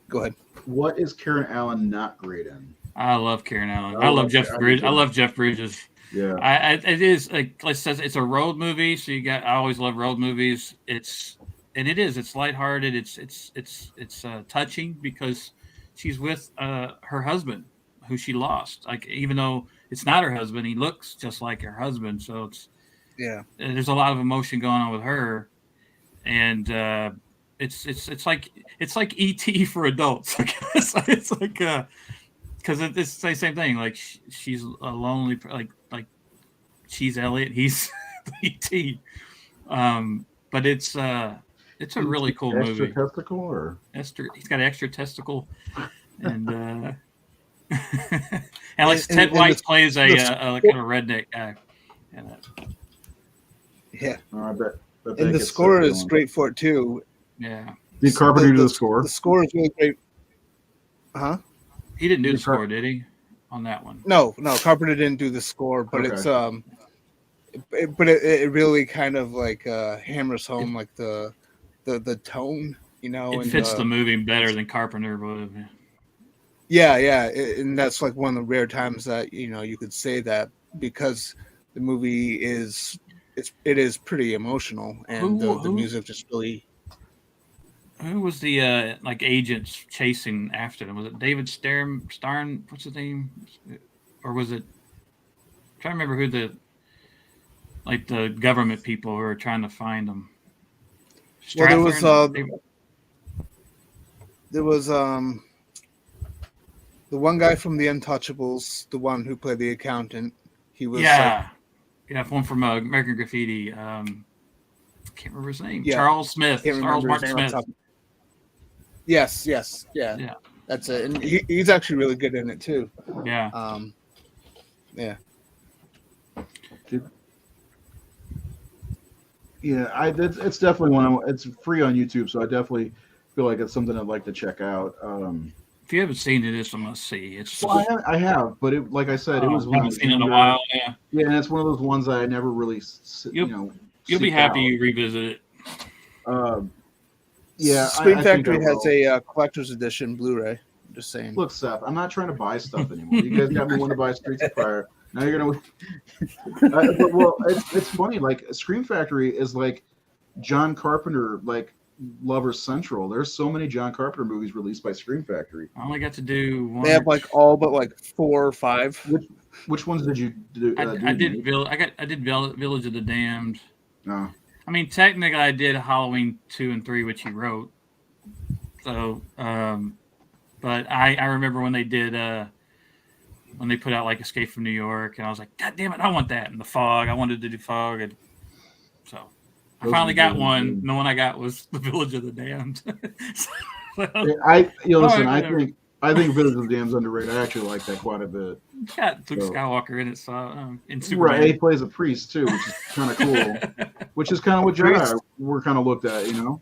Go ahead. What is Karen Allen not great in? I love Karen Allen. I love Jeff Bridges. I love Jeff Bridges. Yeah. It is like it's a road movie, so I always love road movies. It's lighthearted. It's touching because she's with her husband, who she lost. Like, even though it's not her husband, he looks just like her husband. So there's a lot of emotion going on with her, and it's like ET for adults. I guess it's like because it's the same thing. Like she's a lonely, like she's Elliot, he's ET. But it's a really cool extra movie. Testicle or He's got an extra testicle, and and like Ted White plays a kind of redneck guy. Yeah. I bet And the score is great for it too. Yeah. Did Carpenter do the score? The score is really great. Huh? He didn't do the score, did he? On that one? No, Carpenter didn't do the score, but it's it really kind of like hammers home like the tone, you know. It fits the movie better than Carpenter would. Yeah, and that's like one of the rare times that you could say that, because the movie is pretty emotional, and the music just really. Who was the like agents chasing after them? Was it David Starn? What's his name? Or was it? I'm trying to remember who the government people who were trying to find them. Well, there was the one guy from The Untouchables, the one who played the accountant. He was one from American Graffiti. I can't remember his name. Yeah. Charles Martin Smith. Yes, yeah. That's it, and he's actually really good in it too. Yeah. Yeah. Yeah, it's definitely it's free on YouTube, so I definitely feel like it's something I'd like to check out. If you haven't seen it, it's a must see. I have, but like I said, it was I haven't seen it in a while. Yeah. Yeah, and it's one of those ones that I never really, You'll be happy you revisit it. Yeah, Screen Factory has a collector's edition Blu-ray. I'm just saying. Look, Seth, I'm not trying to buy stuff anymore. You guys got me wanting to buy Streets of Fire. Now you're gonna. Well, it's funny. Like Scream Factory is like John Carpenter, like Lovers Central. There's so many John Carpenter movies released by Scream Factory. I only got to do one. They have like all but like 4 or 5. Which ones did you do? I did Village of the Damned. No. I mean, technically, I did Halloween 2 and 3, which he wrote. So, but I remember when they did when they put out like Escape from New York, and I was like, God damn it, I want that. And The Fog, I wanted to do Fog, and so I finally got one. And the one I got was The Village of the Damned. Listen, I think Village of the Damned's underrated. I actually like that quite a bit. It's got Luke Skywalker in it, so in Superman. Right, he plays a priest too, which is kind of cool. Which is kind of what Jedi were kind of looked at, you know.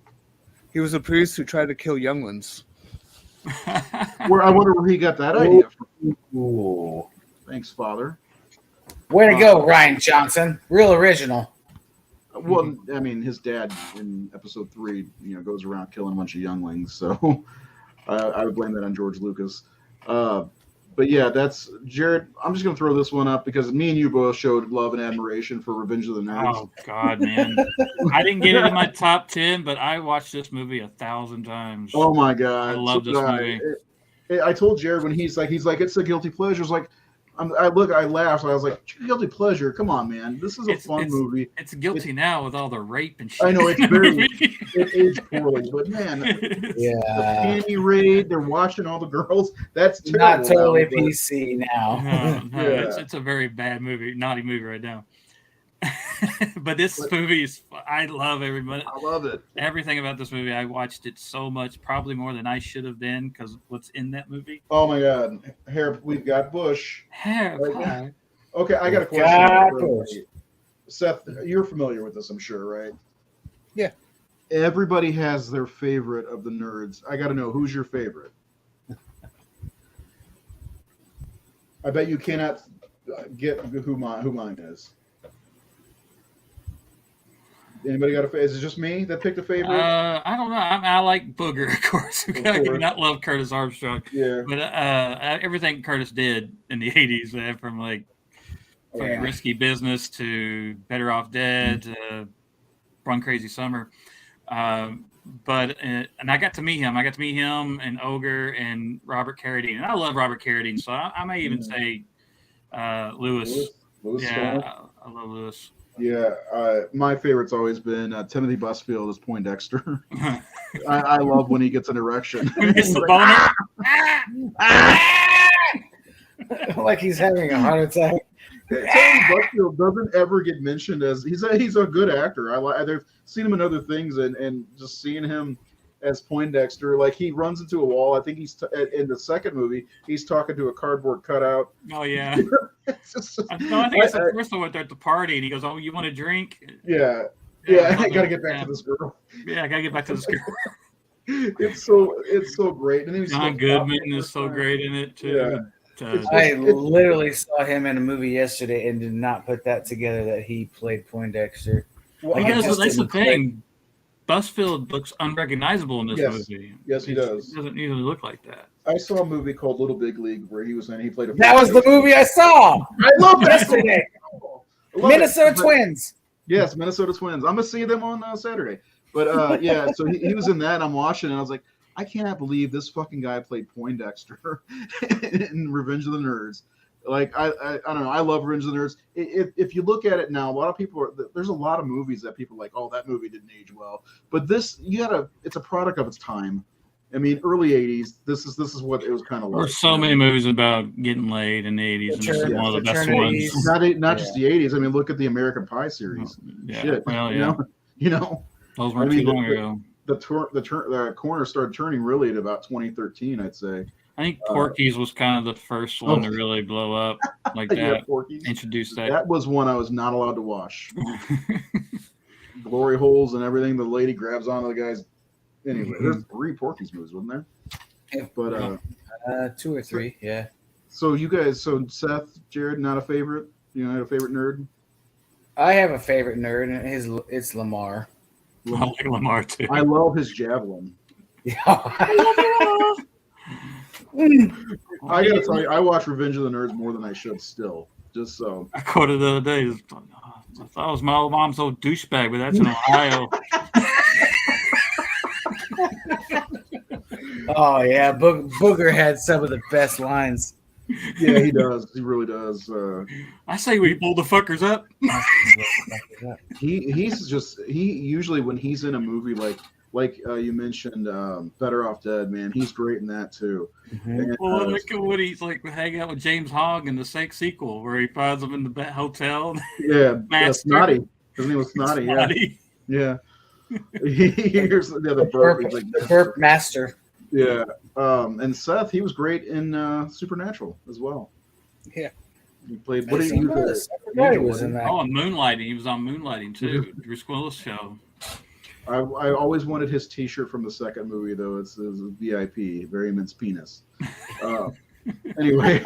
He was a priest who tried to kill younglings. Where I wonder where he got that idea from. Ooh. Thanks, Father. Way to go, Ryan Johnson. Real original. Well, I mean, his dad in Episode 3, goes around killing a bunch of younglings, so I would blame that on George Lucas. But yeah, that's Jared. I'm just gonna throw this one up because me and you both showed love and admiration for Revenge of the Nerds. Oh God, man! I didn't get it in my top 10, but I watched this movie 1,000 times. Oh my God, I love this movie. I told Jared when he's like, it's a guilty pleasure. It's like, I laughed. I was like, guilty pleasure. Come on, man. This is a fun movie. It's guilty now with all the rape and shit. I know it's it aged poorly, but man, the panty raid. They're watching all the girls. That's terrible. Not totally PC now. No, it's a very bad movie, naughty movie right now. But this movie is. I love everybody. I love it. Everything about this movie. I watched it so much, probably more than I should have been, because what's in that movie. Oh my God, we've got Bush. Okay, I got a question. Seth, you're familiar with this, I'm sure, right? Yeah. Everybody has their favorite of the nerds. I got to know, who's your favorite? I bet you cannot get who mine is. Anybody got a favorite? Is it just me that picked a favorite? I don't know. I like Booger, of course. I do not love Curtis Armstrong. Yeah. But everything Curtis did in the 80s, from Risky Business to Better Off Dead to Run Crazy Summer. And I got to meet him. I got to meet him and Ogre and Robert Carradine. And I love Robert Carradine, so I may even say Lewis. Lewis yeah, I love Lewis. Yeah, my favorite's always been Timothy Busfield as Poindexter. I love when he gets an erection. It's the boner. Like he's having a heart attack. Timothy Busfield doesn't ever get mentioned as he's a good actor. I've seen him in other things, and just seeing him as Poindexter, like he runs into a wall. I think he's in the second movie. He's talking to a cardboard cutout. Oh yeah. No, I think it's the first one they're at the party, and he goes, "Oh, you want a drink?" Yeah. I gotta get back to this girl. Yeah, I gotta get back to this girl. It's so great. And John Goodman is so great in it too. Yeah. I literally saw him in a movie yesterday and did not put that together that he played Poindexter. Well, That's the thing. Busfield looks unrecognizable in this movie. Yes, he does. He doesn't usually look like that. I saw a movie called Little Big League where he was in. He played a. That was the movie I saw. I love that yesterday. Minnesota Twins. Yes, Minnesota Twins. I'm gonna see them on Saturday. But yeah, so he was in that. And I'm watching, and I was like, I cannot believe this fucking guy played Poindexter in Revenge of the Nerds. Like I don't know. I love Revenge of the Nerds. If you look at it now, a lot of people there's a lot of movies that people are like, oh, that movie didn't age well. But this, it's a product of its time. I mean, early '80s. This is what it was kind of like. There's so many movies about getting laid in the '80s, and this is one of the best ones. Not just the '80s. I mean, look at the American Pie series. Yeah, shit. Well, yeah. You know, those weren't too long ago. The corner started turning really at about 2013, I'd say. I think Porky's was kind of the first one to really blow up like that. Yeah, Porky's. Introduced that. That was one I was not allowed to watch. Glory holes and everything. The lady grabs onto the guy's. Anyway, there's 3 Porky's movies, wasn't there? Yeah. But 2 or 3, yeah. So you guys, Seth, Jared, not a favorite? You know, not a favorite nerd? I have a favorite nerd, and it's Lamar. I like Lamar too. I love his javelin. Yeah. I gotta tell you, I watch Revenge of the Nerds more than I should still. Just so. I quoted the other day. I thought it was my old mom's old douchebag, but that's in Ohio. Oh yeah, Booger had some of the best lines. Yeah, he does. He really does. I say we pull the fuckers up. He usually when he's in a movie like you mentioned, Better Off Dead, man, he's great in that too. Mm-hmm. And, Well, look at what he's like hanging out with James Hogg in the sequel where he finds him in the hotel. Yeah, Snotty. His name was Snotty. Snotty. Yeah. He hears the burp. He's like, The burp master. yeah. And Seth, he was great in Supernatural as well. Yeah. He played. What What did he I forgot he was in that. Oh, and Moonlighting. He was on Moonlighting too. Bruce Willis show. I always wanted his T-shirt from the second movie, though. It's a VIP, very immense penis. Anyway,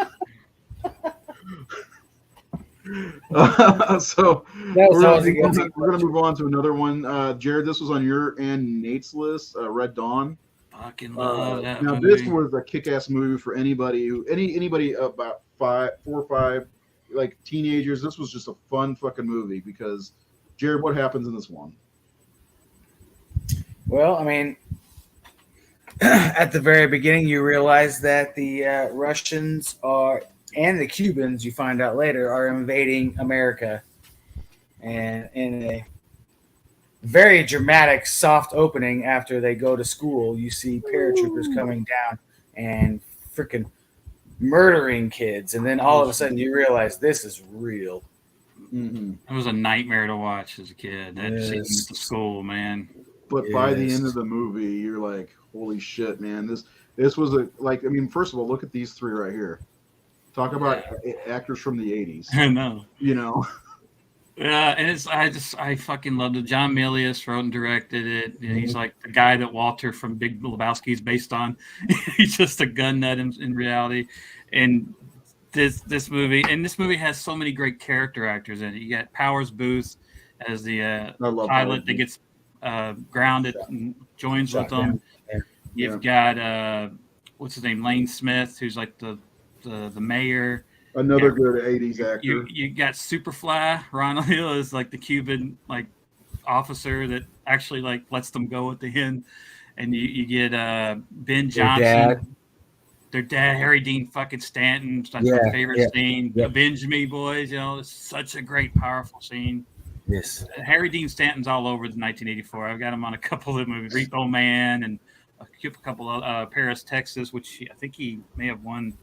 so we're gonna move on to another one. Jared, this was on your and Nate's list. Red Dawn. Fucking love that Now, movie. this was a kick-ass movie for anybody anybody about 4 or 5, like teenagers. This was just a fun fucking movie because, Jared, what happens in this one? Well, I mean, at the very beginning, you realize that the Russians and the Cubans, you find out later, are invading America. And in a very dramatic, soft opening after they go to school, you see paratroopers coming down and freaking murdering kids. And then all of a sudden, you realize this is real. Mm-hmm. It was a nightmare to watch as a kid. That scene at the school, man. But by the end of the movie, you're like, holy shit, man. This was first of all, look at these 3 right here. Talk about actors from the 80s. I know. You know? Yeah, and I fucking loved it. John Milius wrote and directed it. And he's like the guy that Walter from Big Lebowski is based on. He's just a gun nut in reality. And this movie has so many great character actors in it. You got Powers Booth as the pilot that gets grounded and joins with them. Yeah. You've got what's his name, Lane Smith, who's like the mayor. Another good 80s actor. You got Superfly. Ron O'Neal is like the Cuban officer that actually lets them go at the end. And you get Ben Johnson. Their dad, Harry Dean fucking Stanton. That's my favorite scene. Yep. Avenge Me, boys. It's such a great, powerful scene. Yes. Harry Dean Stanton's all over the 1984. I've got him on a couple of movies, Repo Man, and a couple of Paris, Texas, which I think he may have won.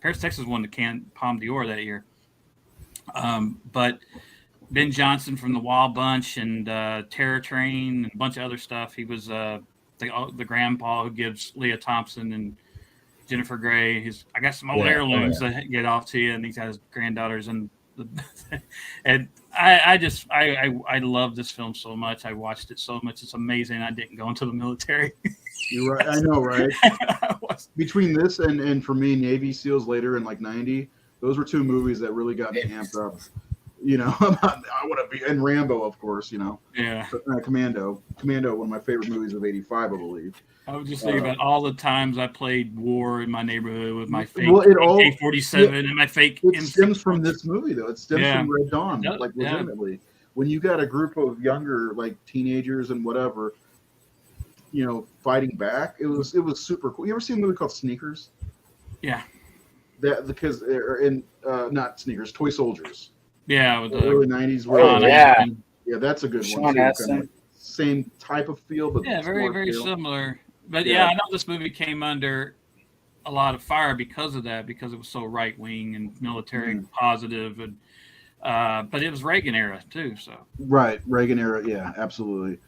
Paris, Texas won the Palme d'Or that year. But Ben Johnson from the Wild Bunch and Terror Train and a bunch of other stuff. He was the grandpa who gives Leah Thompson and Jennifer Grey. I got some old heirlooms to get off to you, and he's got his granddaughters and I love this film so much. I watched it so much. It's amazing. I didn't go into the military. You're right. I know, right? Between this and for me, Navy SEALs later in like '90, those were two movies that really got me amped up. You know, I want to be, and Rambo, of course. You know, yeah. Commando, one of my favorite movies of '85, I believe. I was just thinking about all the times I played war in my neighborhood with my fake AK-47 and my fake. It stems from this movie, though. It stems from Red Dawn, like legitimately. Yeah. When you got a group of younger, like teenagers and whatever, you know, fighting back, it was super cool. You ever seen a movie called Sneakers? Yeah. Because not Sneakers, Toy Soldiers. Yeah, with the early '90s. Yeah, that's a good one. Kind of same type of feel, but very similar. But I know this movie came under a lot of fire because of that, because it was so right wing and military positive, and but it was Reagan era too. So right, Reagan era, yeah, absolutely.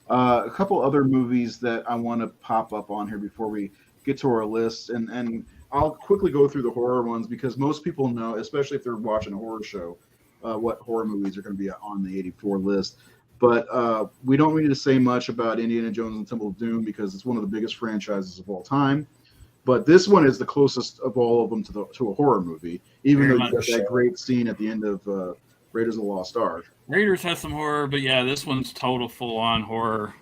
A couple other movies that I want to pop up on here before we get to our list, and I'll quickly go through the horror ones because most people know, especially if they're watching a horror show, what horror movies are going to be on the '84 list. But we don't need to say much about Indiana Jones and the Temple of Doom because it's one of the biggest franchises of all time. But this one is the closest of all of them to a horror movie, even though you got that great scene at the end of Raiders of the Lost Ark. Raiders has some horror, but yeah, this one's total full-on horror.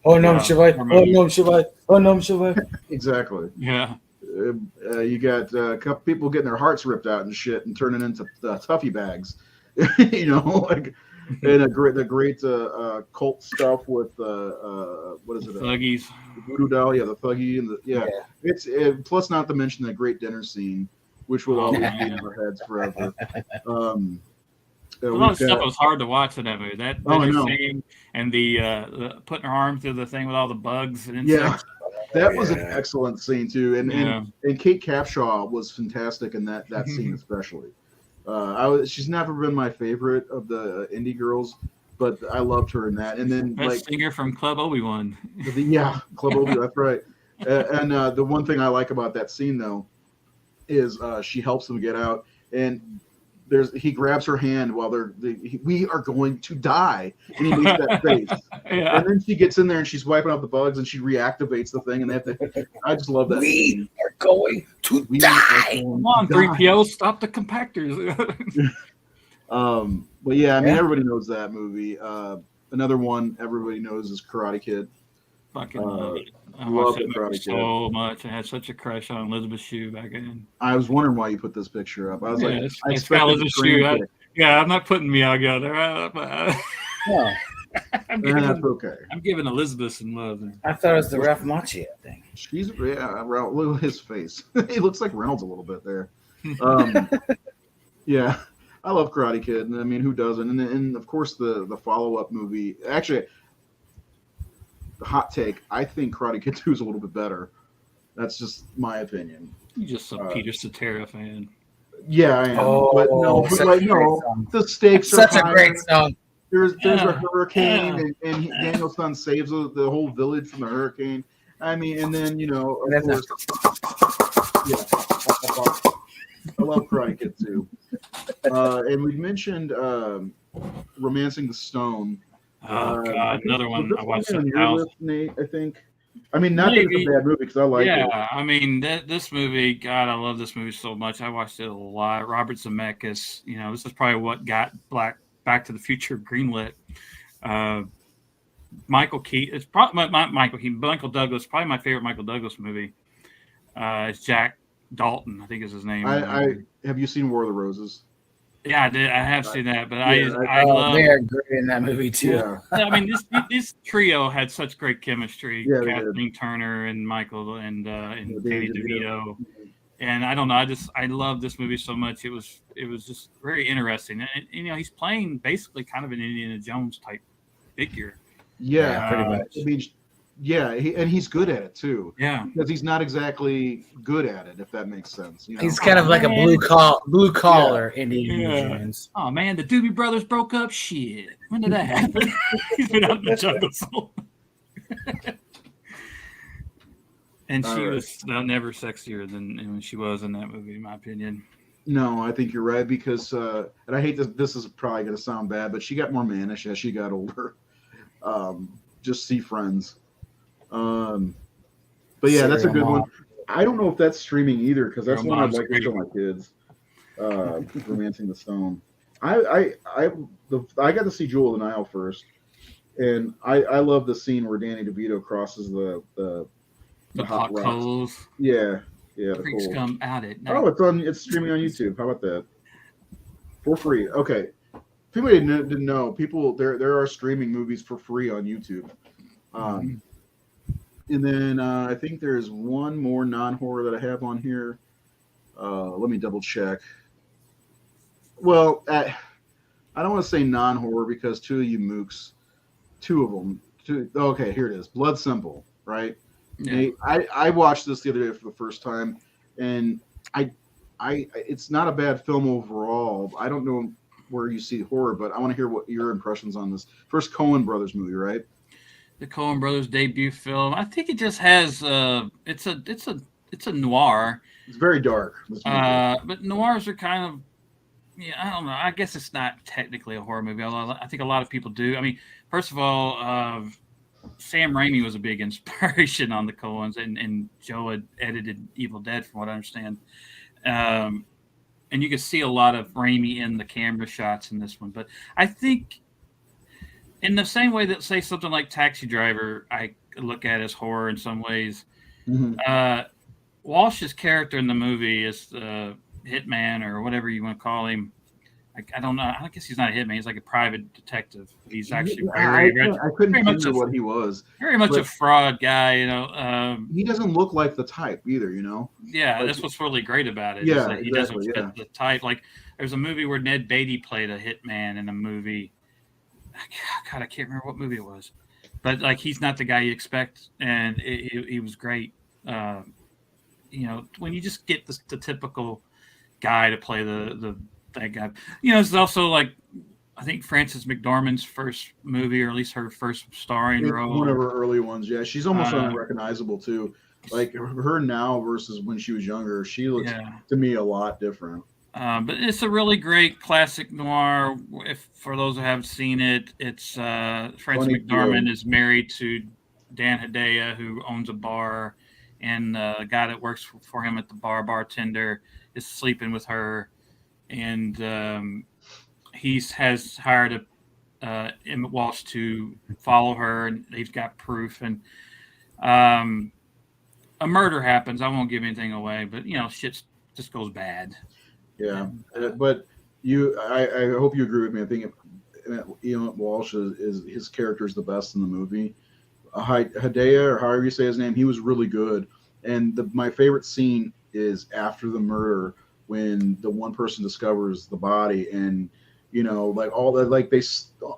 Oh no, Shavai! Oh no, Shavai! Oh no, Shavai! Exactly. Yeah. You got a couple people getting their hearts ripped out and shit and turning into Tuffy bags. You know, like. And the great cult stuff with what is it? Thuggies. The voodoo doll, the Thuggy, and it's plus not to mention the great dinner scene, which will always be in our heads forever. A lot of stuff was hard to watch in that movie. That dinner scene and the putting her arm through the thing with all the bugs and insects. That was an excellent scene too, and Kate Capshaw was fantastic in that scene especially. She's never been my favorite of the indie girls, but I loved her in that. And then best singer from Club Obi-Wan. Club Obi-Wan, that's right. And the one thing I like about that scene though is she helps them get out, and he grabs her hand while we are going to die, and he makes that face. And then she gets in there and she's wiping out the bugs and she reactives the thing, and they have to. I just love that. We are going to die. Come on, 3PO, stop the compactors. But yeah, I mean everybody knows that movie. Another one everybody knows is Karate Kid. Fucking love it. I watched that movie so much. I had such a crush on Elizabeth Shue back then. I was wondering why you put this picture up. I was like, it's got Elizabeth Shue. I'm not putting Miyagi there. That's okay. I'm giving Elizabeth some love. I thought it was the Ralph Macchio thing. Ralph, look at his face. He looks like Reynolds a little bit there. Yeah, I love Karate Kid. I mean, who doesn't? And of course the follow-up movie. Actually, hot take, I think Karate Kid 2 is a little bit better. That's just my opinion. You're just a Peter Cetera fan. Yeah, I am. The stakes are such higher. A great song. There's a hurricane, and Daniel's son saves the whole village from the hurricane. I mean, and then, of course, I love Karate Kid 2. And we mentioned Romancing the Stone. Oh God, another one I watched on your list, Nate, I think. I mean, not that it's a bad movie because I like it. Yeah, I mean this movie. God, I love this movie so much. I watched it a lot. Robert Zemeckis. This is probably what got Back to the Future greenlit. Michael Keaton. It's probably Michael Keaton. Michael Douglas. Probably my favorite Michael Douglas movie. It's Jack Dalton, I think is his name. Have you seen War of the Roses? Yeah, I did. I have seen that, but I love. They're great in that movie too. Yeah. I mean, this trio had such great chemistry. Yeah, Kathleen Turner and Michael and Danny DeVito. And I don't know, I love this movie so much. It was just very interesting. And you know, he's playing basically kind of an Indiana Jones type figure. Yeah, pretty much. I mean, yeah, and he's good at it too. Yeah. Because he's not exactly good at it, if that makes sense. You know? He's kind of like a blue collar Indiana Jones. Oh man, the Doobie Brothers broke up. Shit, when did that happen? He's been out in the jungle so. And she was never sexier than she was in that movie, in my opinion. No, I think you're right because, and I hate this is probably going to sound bad, but she got more mannish as she got older. Just see Friends. But yeah, that's a good one. I don't know if that's streaming either because that's one I'd like to show my kids. Romancing the Stone. I got to see Jewel of the Nile first, and I love the scene where Danny DeVito crosses the hot coals. Yeah. Freaks cool. come out at night. Oh, it's streaming on YouTube. How about that? For free. Okay. People didn't know. People there are streaming movies for free on YouTube. And then I think there's one more non-horror that I have on here. Let me double check. Well, I don't want to say non-horror because two of them. Okay, here it is. Blood Simple, right? Yeah. I watched this the other day for the first time, and it's not a bad film overall. I don't know where you see horror, but I want to hear what your impressions on this first Coen Brothers movie, right? The Coen Brothers debut film. I think it just has it's a noir. It's very dark. But noirs are kind of, I don't know. I guess it's not technically a horror movie, although I think a lot of people do. I mean, first of all, Sam Raimi was a big inspiration on the Coens, and Joe had edited Evil Dead, from what I understand. And you can see a lot of Raimi in the camera shots in this one. But I think in the same way that, say, something like Taxi Driver, I look at as horror in some ways, Walsh's character in the movie is the hitman or whatever you want to call him. I don't know. I guess he's not a hitman. He's like a private detective. He's actually I couldn't remember what he was. Very much a fraud guy, you know. He doesn't look like the type either, you know. Yeah, that's what's really great about it. Yeah, he doesn't fit the type. Like there's a movie where Ned Beatty played a hitman in a movie. God, I can't remember what movie it was, but like he's not the guy you expect, and he was great. You know, when you just get the typical guy to play that guy. You know, it's also like I think Frances McDormand's first movie, or at least her first starring role. One of her early ones, yeah. She's almost unrecognizable too. Like her now versus when she was younger, she looks to me a lot different. But it's a really great classic noir. If for those who haven't seen it, it's Frances McDormand is married to Dan Hedaya, who owns a bar, and the guy that works for him at the bartender, is sleeping with her. And he has hired Emmett Walsh to follow her, and they've got proof. And a murder happens. I won't give anything away, but you know, shit just goes bad. Yeah, but I hope you agree with me. I think Emmett Walsh is his character is the best in the movie. Hedaya, or however you say his name, he was really good. And my favorite scene is after the murder, when the one person discovers the body, and you know, like all that, like they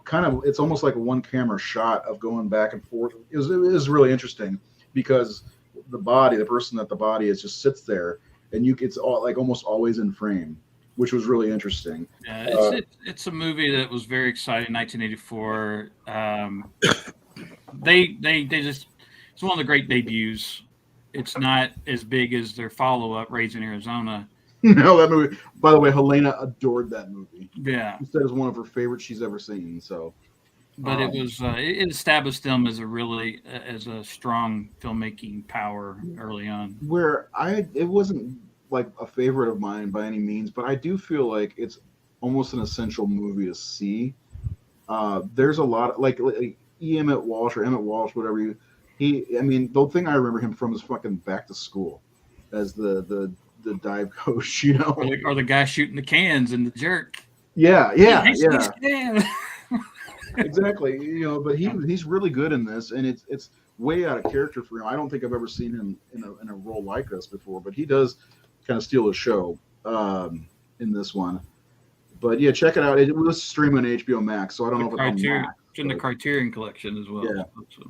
kind of, it's almost like a one camera shot of going back and forth. It was really interesting because the person that the body is just sits there, and it's all like almost always in frame, which was really interesting. Yeah, it's a movie that was very exciting. 1984. They just, it's one of the great debuts. It's not as big as their follow up, Raising Arizona. No, that movie. By the way, Helena adored that movie. Yeah, she said it's one of her favorites she's ever seen. So, but it was it established them as a strong filmmaking power early on. Where it wasn't like a favorite of mine by any means, but I do feel like it's almost an essential movie to see. There's a lot of, like Emmett Walsh, whatever I mean, the thing I remember him from is fucking Back to School as the dive coach, you know, or the guy shooting the cans in The Jerk. Yeah. Exactly. You know, but he's really good in this, and it's way out of character for him. I don't think I've ever seen him in a role like this before, but he does kind of steal the show in this one. But yeah, check it out. It was streaming on HBO Max, so I don't know if it's on Max. It's in the Criterion Collection as well. Yeah.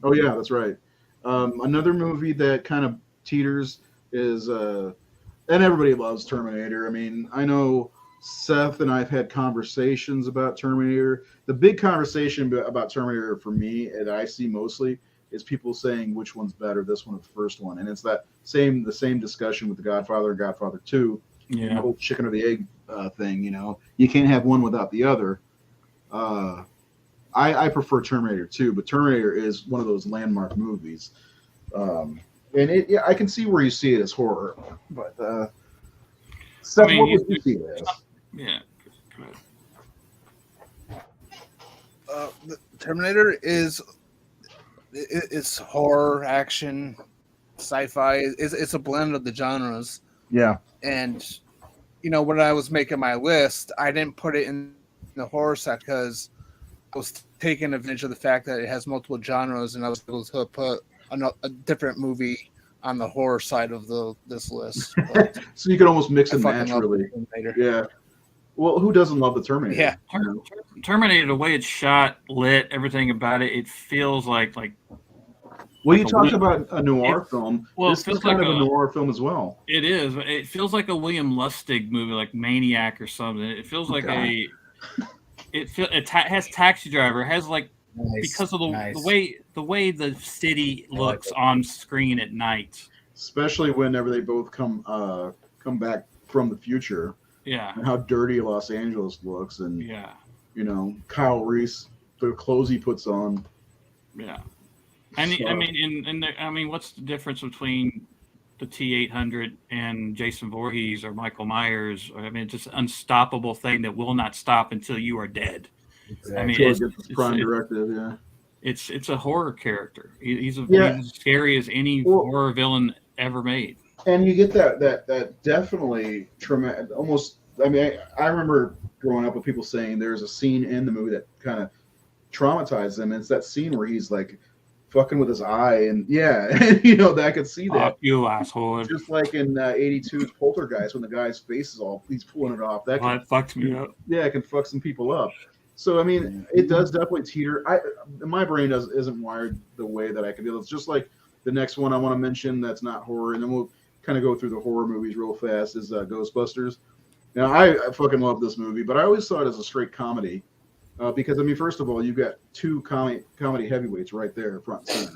Oh yeah, that's right. Another movie that kind of teeters is, and everybody loves Terminator. I mean, I know Seth and I've had conversations about Terminator. The big conversation about Terminator for me, that I see mostly, is people saying which one's better, this one or the first one, and it's the same discussion with The Godfather and Godfather 2. Yeah. The whole chicken or the egg thing. You can't have one without the other. I prefer Terminator 2, but Terminator is one of those landmark movies. And I can see where you see it as horror, but Seth, what would you see it as? Yeah. The Terminator is it's horror, action, sci-fi. It's a blend of the genres. Yeah. And when I was making my list, I didn't put it in the horror set because I was taking advantage of the fact that it has multiple genres, and I was able to put a different movie on the horror side of this list. So you can almost mix it naturally. Yeah. Well, who doesn't love the Terminator? Yeah. Terminator, the way it's shot, lit, everything about it, it feels like. Well, you talked about a noir film. Well, this is kind of a noir film as well. It is. It feels like a William Lustig movie, like Maniac or something. It feels like it has Taxi Driver. It has because of the way the city looks on screen at night. Especially whenever they both come back from the future. Yeah. And how dirty Los Angeles looks, and yeah, Kyle Reese, the clothes he puts on. Yeah. And what's the difference between the T-800 and Jason Voorhees or Michael Myers? I mean, just an unstoppable thing that will not stop until you are dead. Exactly. I mean, it's prime directive. Yeah, it's a horror character. He's as scary as any horror villain ever made. And you get that definitely traumatic. Almost. I mean, I remember growing up with people saying there's a scene in the movie that kind of traumatized them. And it's that scene where he's like fucking with his eye, and I could see that. You asshole. Just like in 82's Poltergeist, when the guy's face is he's pulling it off. That fucked me up. Yeah, it can fuck some people up. So I mean, it does definitely teeter. My brain isn't wired the way that I can feel. It's just like the next one I want to mention that's not horror, and then we'll kind of go through the horror movies real fast. Is Ghostbusters. Now I fucking love this movie, but I always saw it as a straight comedy. Because I mean, first of all, you've got two comedy heavyweights right there, front and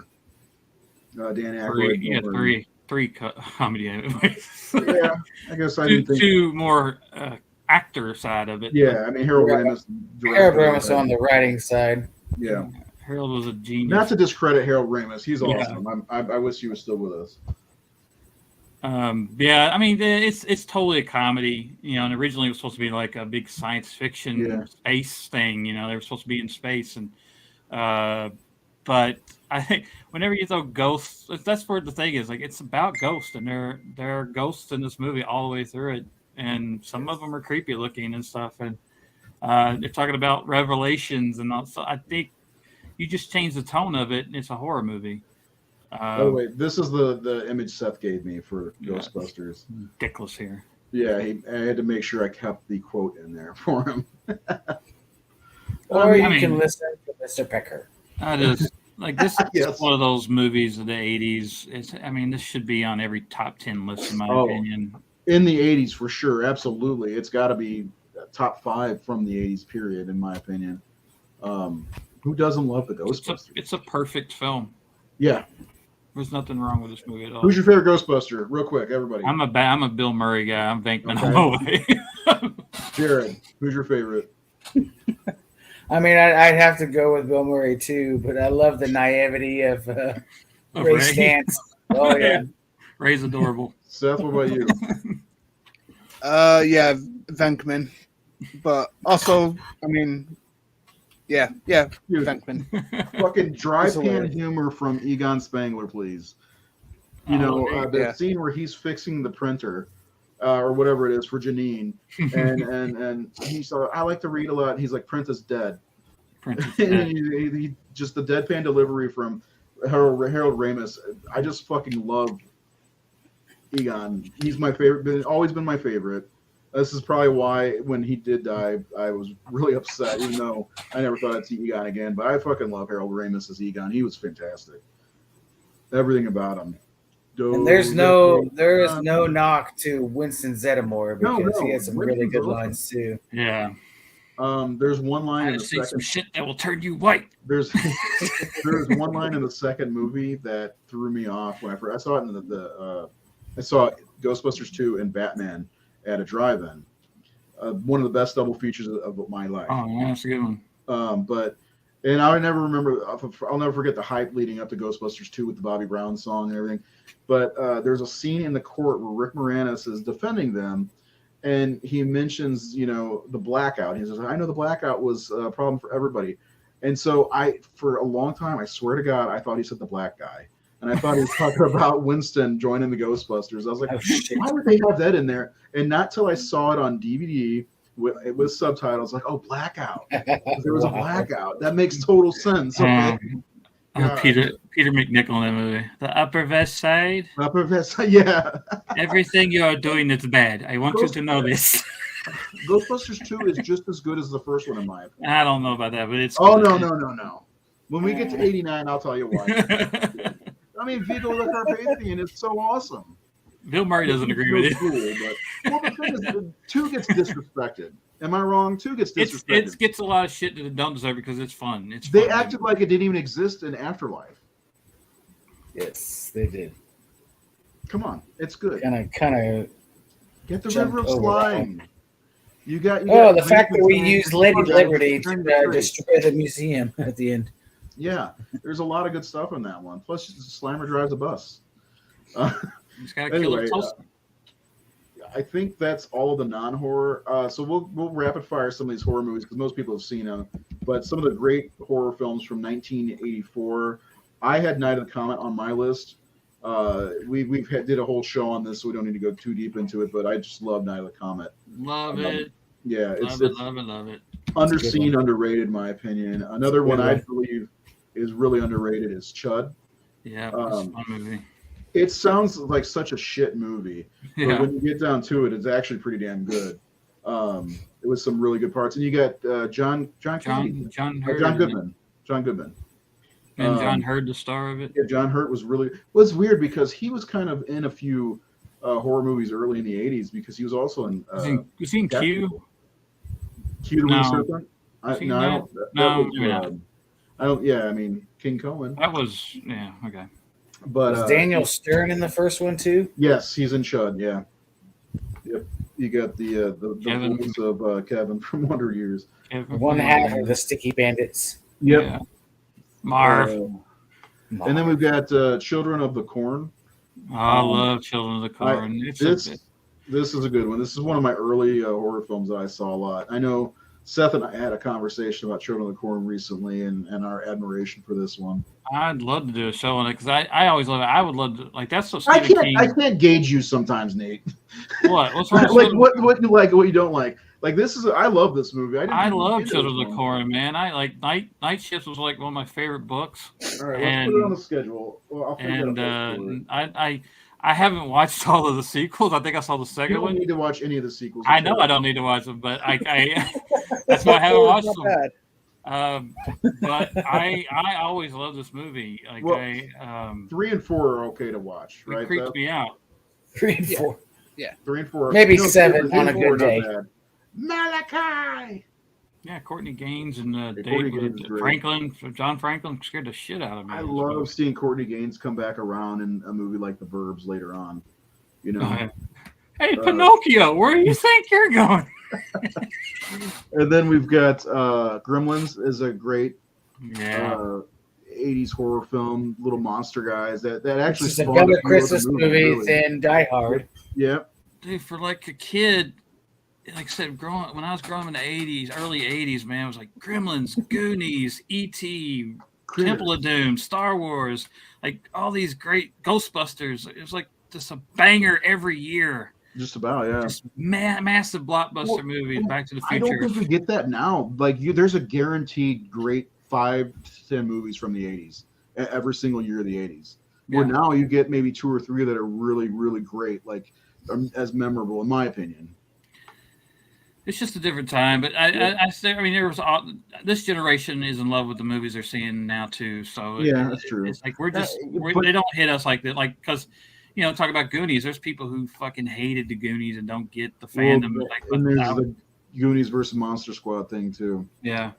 center. Dan Aykroyd. Three comedy heavyweights. Yeah, I guess I didn't think two more actor side of it. Yeah, I mean Harold Ramis. Harold Ramis on the writing side. Yeah, Harold was a genius. Not to discredit Harold Ramis, he's awesome. I wish he was still with us. I mean, it's totally a comedy, and originally it was supposed to be like a big science fiction space thing, they were supposed to be in space, and but I think whenever you throw ghosts, that's where the thing is, like, it's about ghosts, and there are ghosts in this movie all the way through it, and some of them are creepy looking and stuff, and they're talking about revelations, and also I think you just change the tone of it, and it's a horror movie. By the way, this is the image Seth gave me for Ghostbusters. Ridiculous here. Yeah, I had to make sure I kept the quote in there for him. Or you can listen to Mr. Pecker. That is like this is one of those movies of the 80s. This should be on every top 10 list in my opinion. In the 80s for sure, absolutely. It's got to be top 5 from the 80s period, in my opinion. Who doesn't love the Ghostbusters? It's a perfect film. Yeah. There's nothing wrong with this movie at all. Who's your favorite Ghostbuster? Real quick, everybody. I'm a Bill Murray guy. I'm Venkman all the way. Jared, who's your favorite? I mean, I'd have to go with Bill Murray too, but I love the naivety of Ray Stantz. Oh yeah, Ray's adorable. Seth, what about you? Venkman, but also, I mean. Yeah, Venkman. Fucking dry pan humor from Egon Spengler, please. The scene where he's fixing the printer, or whatever it is for Janine, and he's like, I like to read a lot. And he's like, Print is dead. He just the deadpan delivery from Harold Ramis. I just fucking love. Egon. He's my favorite. Always been my favorite. This is probably why when he did die, I was really upset, even though I never thought I'd see Egon again. But I fucking love Harold Ramis as Egon. He was fantastic. Everything about him. And there is no knock to Winston Zeddemore because he has some really good lines too. Yeah. There's one line in I the see second. some shit that will turn you white. There's one line in the second movie that threw me off when I first I saw it in I saw Ghostbusters 2 and Batman at a drive-in. One of the best double features of my life. Oh, yeah, that's a good one. And I'll never forget the hype leading up to Ghostbusters 2 with the Bobby Brown song and everything. But there's a scene in the court where Rick Moranis is defending them, and he mentions, the blackout. He says, "I know the blackout was a problem for everybody." And so for a long time, I swear to God, I thought he said the black guy. And I thought he was talking about Winston joining the Ghostbusters. I was like, why would they have that in there? And not till I saw it on DVD with subtitles, like, oh, blackout. There was a blackout. That makes total sense. Okay. Peter McNichol in that movie. The Upper West Side. Upper West Side, yeah. Everything you are doing is bad. I want you to know this. Ghostbusters 2 is just as good as the first one, in my opinion. I don't know about that, but it's. Oh, no. When we get to 89, I'll tell you why. I mean, Vigo La Carpathian is so awesome. Bill Murray doesn't agree with you. Cool, but the thing is, 2 gets disrespected. Am I wrong? 2 gets disrespected. It gets a lot of shit that it don't deserve because it's fun. They acted like it didn't even exist in Afterlife. Yes, they did. Come on, it's good. Kind of. Get the River of Slime. You got the fact that we used Lady Liberty to destroy the museum at the end. Yeah, there's a lot of good stuff in that one. Plus, Slimer drives a bus. He's got to kill a toaster. I think that's all of the non-horror. So we'll rapid fire some of these horror movies because most people have seen them. But some of the great horror films from 1984. I had Night of the Comet on my list. We've did a whole show on this, so we don't need to go too deep into it. But I just love Night of the Comet. Love it. Yeah, love it. Underseen, underrated, in my opinion. Another one I believe is really underrated is Chud. Yeah, it's a fun movie. It sounds like such a shit movie, but when you get down to it, it's actually pretty damn good. It was some really good parts, and you got John Goodman. And John Hurt, the star of it. Yeah, John Hurt was weird because he was kind of in a few horror movies early in the '80s because he was also in. You seen Q? Q the Winter Serpent? I don't. Yeah, I mean King Cohen. That was okay. But was Daniel Stern in the first one too? Yes, he's in Chud. Yeah. Yep. You got the voice of Kevin from Wonder Years. One half of the Sticky Bandits. Yep. Yeah. Marv. And then we've got Children of the Corn. I love Children of the Corn. This is a good one. This is one of my early horror films that I saw a lot. I know Seth and I had a conversation about Children of the Corn recently and our admiration for this one. I'd love to do a show on it because I always love it. I would love to that's so. I can't gauge you sometimes, Nate. What? What's wrong? Like what you like, what you don't like. Like this is I love this movie. I love Children of the Corn, man. I like Night Shifts was like one of my favorite books. All right, let's put it on the schedule. Well, I haven't watched all of the sequels. I think I saw the second one. You don't need to watch any of the sequels. I know I don't need to watch them, but I that's why I haven't watched them. But I always love this movie. Like 3 and 4 are okay to watch, right? It creeps me out. 3 and 4. Yeah. 3 and 4. Maybe 7 on a good day. Malachi. Yeah, Courtney Gaines and John Franklin scared the shit out of me. I love seeing Courtney Gaines come back around in a movie like The Burbs later on. You know. Hey, Pinocchio, where do you think you're going? And then we've got Gremlins is a great 80s horror film, little monster guys that actually it's a better Christmas movie than Die Hard. Yeah. Dude, for like a kid, like I said, when I was growing in the 80s, early 80s, man, it was like Gremlins, Goonies, E.T., Temple of Doom, Star Wars, like all these great Ghostbusters. It was like just a banger every year. Just about, yeah. Just massive blockbuster movies. Back to the Future. I don't think we get that now. Like, there's a guaranteed great 5 to 10 movies from the 80s every single year of the 80s. Where now you get maybe 2 or 3 that are really, really great, like as memorable, in my opinion. It's just a different time, but I say, I mean, this generation is in love with the movies they're seeing now too. So that's true. It's like they don't hit us like that, like because talk about Goonies. There's people who fucking hated the Goonies and don't get the fandom. And there's the Goonies versus Monster Squad thing too. Yeah.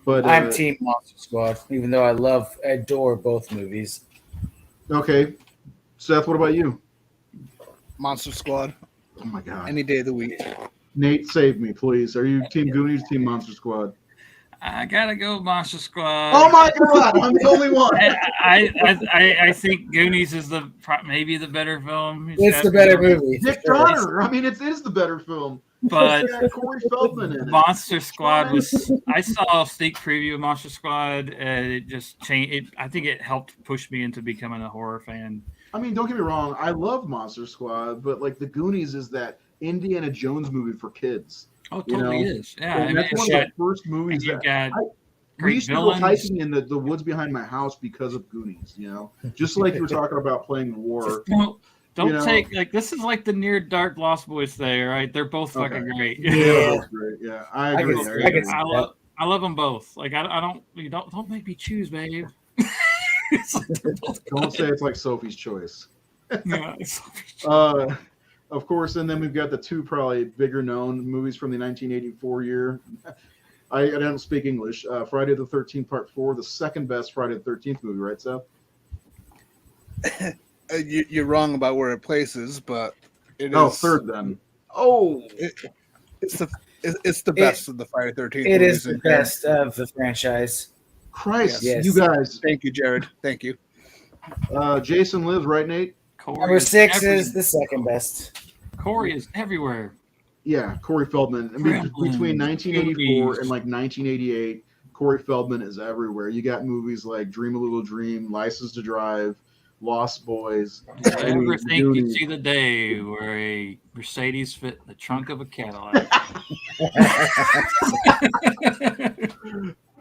But I'm Team Monster Squad, even though I adore both movies. Okay, Seth, what about you? Monster Squad. Oh my god! Any day of the week. Nate, save me, please. Are you Team Goonies, Team Monster Squad? I gotta go Monster Squad. Oh my god! I'm the only one. I think Goonies is maybe the better film. It's the better movie. Dick Donner. I mean, it is the better film. But Corey Feldman in it. Monster Squad I saw a sneak preview of Monster Squad, and it just changed. I think it helped push me into becoming a horror fan. I mean, don't get me wrong. I love Monster Squad, but like the Goonies is that Indiana Jones movie for kids. Oh, it totally is. Yeah, and that's one of the first movies that we used to go hiking in the woods behind my house because of Goonies. Just like you were talking about playing the war. Don't take this is like the Near Dark Lost Boys thing, right? They're both fucking great. Yeah, great. Yeah, I agree. I love them both. Like I don't make me choose, babe. Don't say it's like Sophie's Choice. Yeah, it's Sophie's Choice. Of course, and then we've got the 2 probably bigger known movies from the 1984 year. I don't speak English. Friday the 13th Part 4, the second best Friday the 13th movie, right, Seth? You're wrong about where it places, but it is third then. It's the best of the Friday 13th. It is the best of the franchise. Christ, yes. You guys. Thank you, Jared. Thank you. Jason Lives, right, Nate? Number 6 is the second best. Corey is everywhere. Yeah, Corey Feldman. I mean, between 1984 and like 1988, Corey Feldman is everywhere. You got movies like Dream a Little Dream, License to Drive, Lost Boys. Did you ever think you'd see the day where a Mercedes fit the trunk of a Cadillac?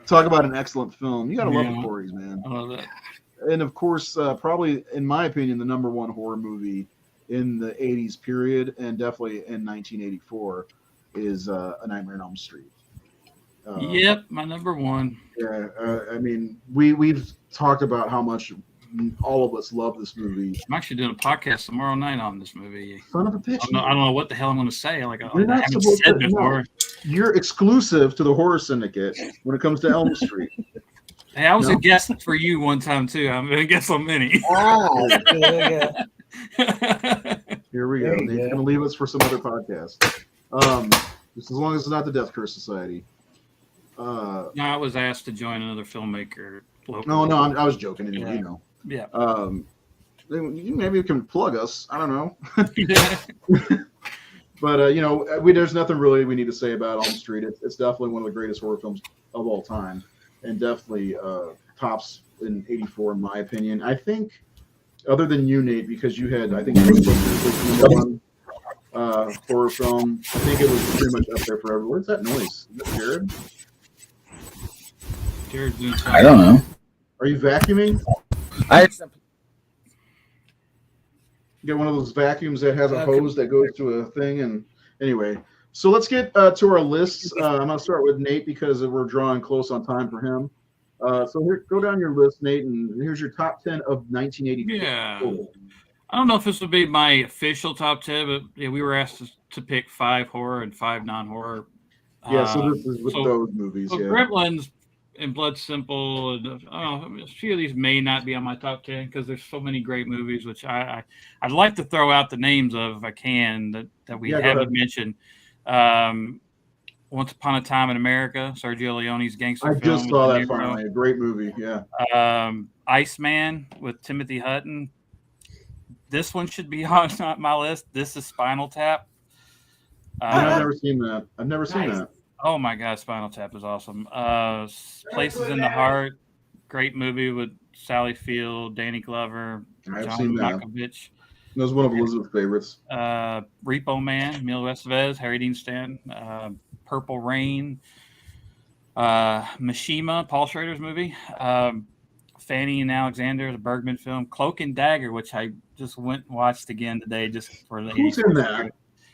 Talk about an excellent film. You got to love the Corys, man. I love that. And of course, probably, in my opinion, the number 1 horror movie in the 80s period, and definitely in 1984, is A Nightmare on Elm Street. Yep, my number 1. Yeah, I mean, we've talked about how much all of us love this movie. I'm actually doing a podcast tomorrow night on this movie. Son of a bitch! I don't know what the hell I'm going to say. Like I You're not haven't supposed said to, before. no. You're exclusive to the Horror Syndicate when it comes to Elm Street. Hey, I was a guest for you one time too. I'm going to guess on many. Wow. Here we go. He's going to leave us for some other podcast. Just as long as it's not the Death Curse Society. No, I was asked to join another filmmaker. No, I was joking. Anyway, Yeah. Maybe you can plug us. I don't know. But there's nothing really we need to say about Elm Street. It's definitely one of the greatest horror films of all time, and definitely tops in '84 in my opinion. I think, other than you, Nate, because you had Ghostbusters was number 1 horror film. I think it was pretty much up there for everyone. What's that noise? Is that Jared? Jared's doing something. I don't know. Are you vacuuming? I You get one of those vacuums that has a hose that goes to a thing. And anyway, so let's get to our lists. I'm going to start with Nate because we're drawing close on time for him. So here, go down your list, Nate, and here's your top 10 of 1984. Yeah. I don't know if this would be my official top 10, but we were asked to pick 5 horror and 5 non-horror. Yeah, so this is with those movies. So Gremlins and Blood Simple, and a few of these may not be on my top 10 because there's so many great movies, which I'd like to throw out the names of if I can that we haven't mentioned. Once Upon a Time in America, Sergio Leone's gangster film. I just saw that finally. A great movie, yeah. Iceman with Timothy Hutton. This one should be on my list. This is Spinal Tap. I've never seen that. I've never seen that. Oh my God, Spinal Tap is awesome. Places in the Heart, great movie with Sally Field, Danny Glover, John Malkovich. That was one of Elizabeth's favorites. Repo Man, Emilio Estevez, Harry Dean Stanton, Purple Rain, Mishima, Paul Schrader's movie. Fanny and Alexander, the Bergman film. Cloak and Dagger, which I just went and watched again today just for the Who's in that?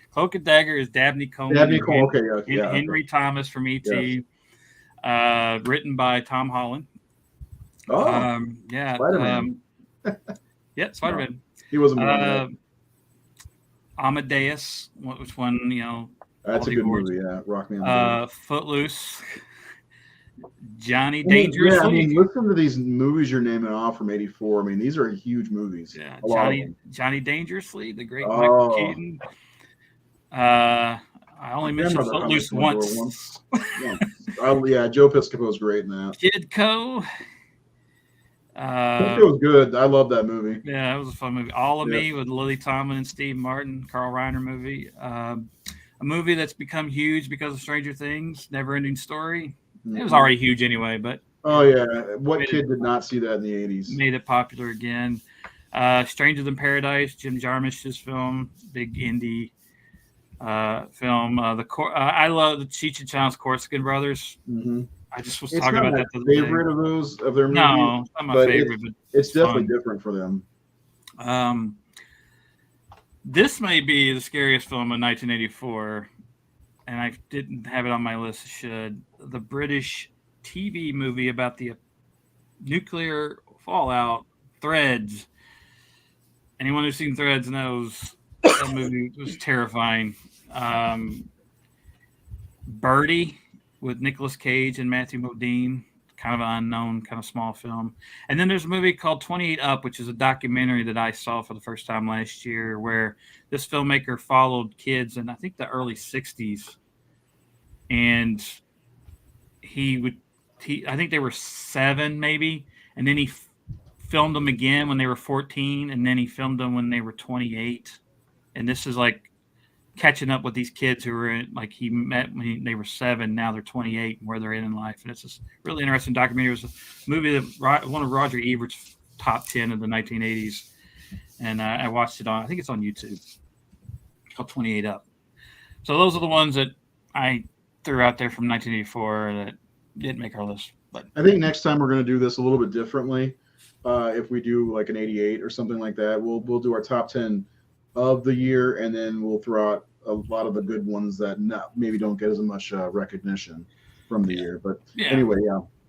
Cloak and Dagger is Dabney Coleman. Dabney Coleman. Okay, yeah. Henry Thomas from E.T. Yes. Written by Tom Holland. Oh, yeah. Spider-Man. Yeah, Spider-Man. He wasn't. Amadeus, which one, That's a good movie. Yeah, Rock Me on the Boat. Footloose. Johnny Dangerously. Yeah, I mean, listen to these movies you're naming off from '84. I mean, these are huge movies. Yeah, Johnny Dangerously, the great Michael Keaton. I only mentioned Footloose once. Yeah, Joe Piscopo's great in that. Kidco. It was good. I love that movie. Yeah, it was a fun movie. All of Me with Lily Tomlin and Steve Martin, Carl Reiner movie. A movie that's become huge because of Stranger Things, Never Ending Story. It was already huge anyway, but what kid did not see that in the '80s? Made it popular again. Stranger Than Paradise, Jim Jarmusch's film, big indie film. I love the Cheech and Chong's Corsican Brothers. Mm-hmm. I just was talking about that. Favorite of their movies? No, it's not my favorite, but it's definitely different for them. This may be the scariest film of 1984. And I didn't have it on my list. I should. The British TV movie about the nuclear fallout, Threads. Anyone who's seen Threads knows that movie was terrifying. Birdie with Nicolas Cage and Matthew Modine, kind of an unknown, kind of small film. And then there's a movie called 28 Up, which is a documentary that I saw for the first time last year, where this filmmaker followed kids in, I think, the early 60s. And I think they were 7 maybe. And then he filmed them again when they were 14. And then he filmed them when they were 28. And this is like catching up with these kids who were he met when they were 7. Now they're 28 and where they're in life. And it's this really interesting documentary. It was a movie that one of Roger Ebert's top 10 of the 1980s. And I watched it on, I think it's on YouTube. It's called 28 Up. So those are the ones that I threw out there from 1984 that didn't make our list. But I think next time we're going to do this a little bit differently. If we do like an 88 or something like that, we'll do our top 10 of the year, and then we'll throw out a lot of the good ones that maybe don't get as much recognition from the year. But anyway,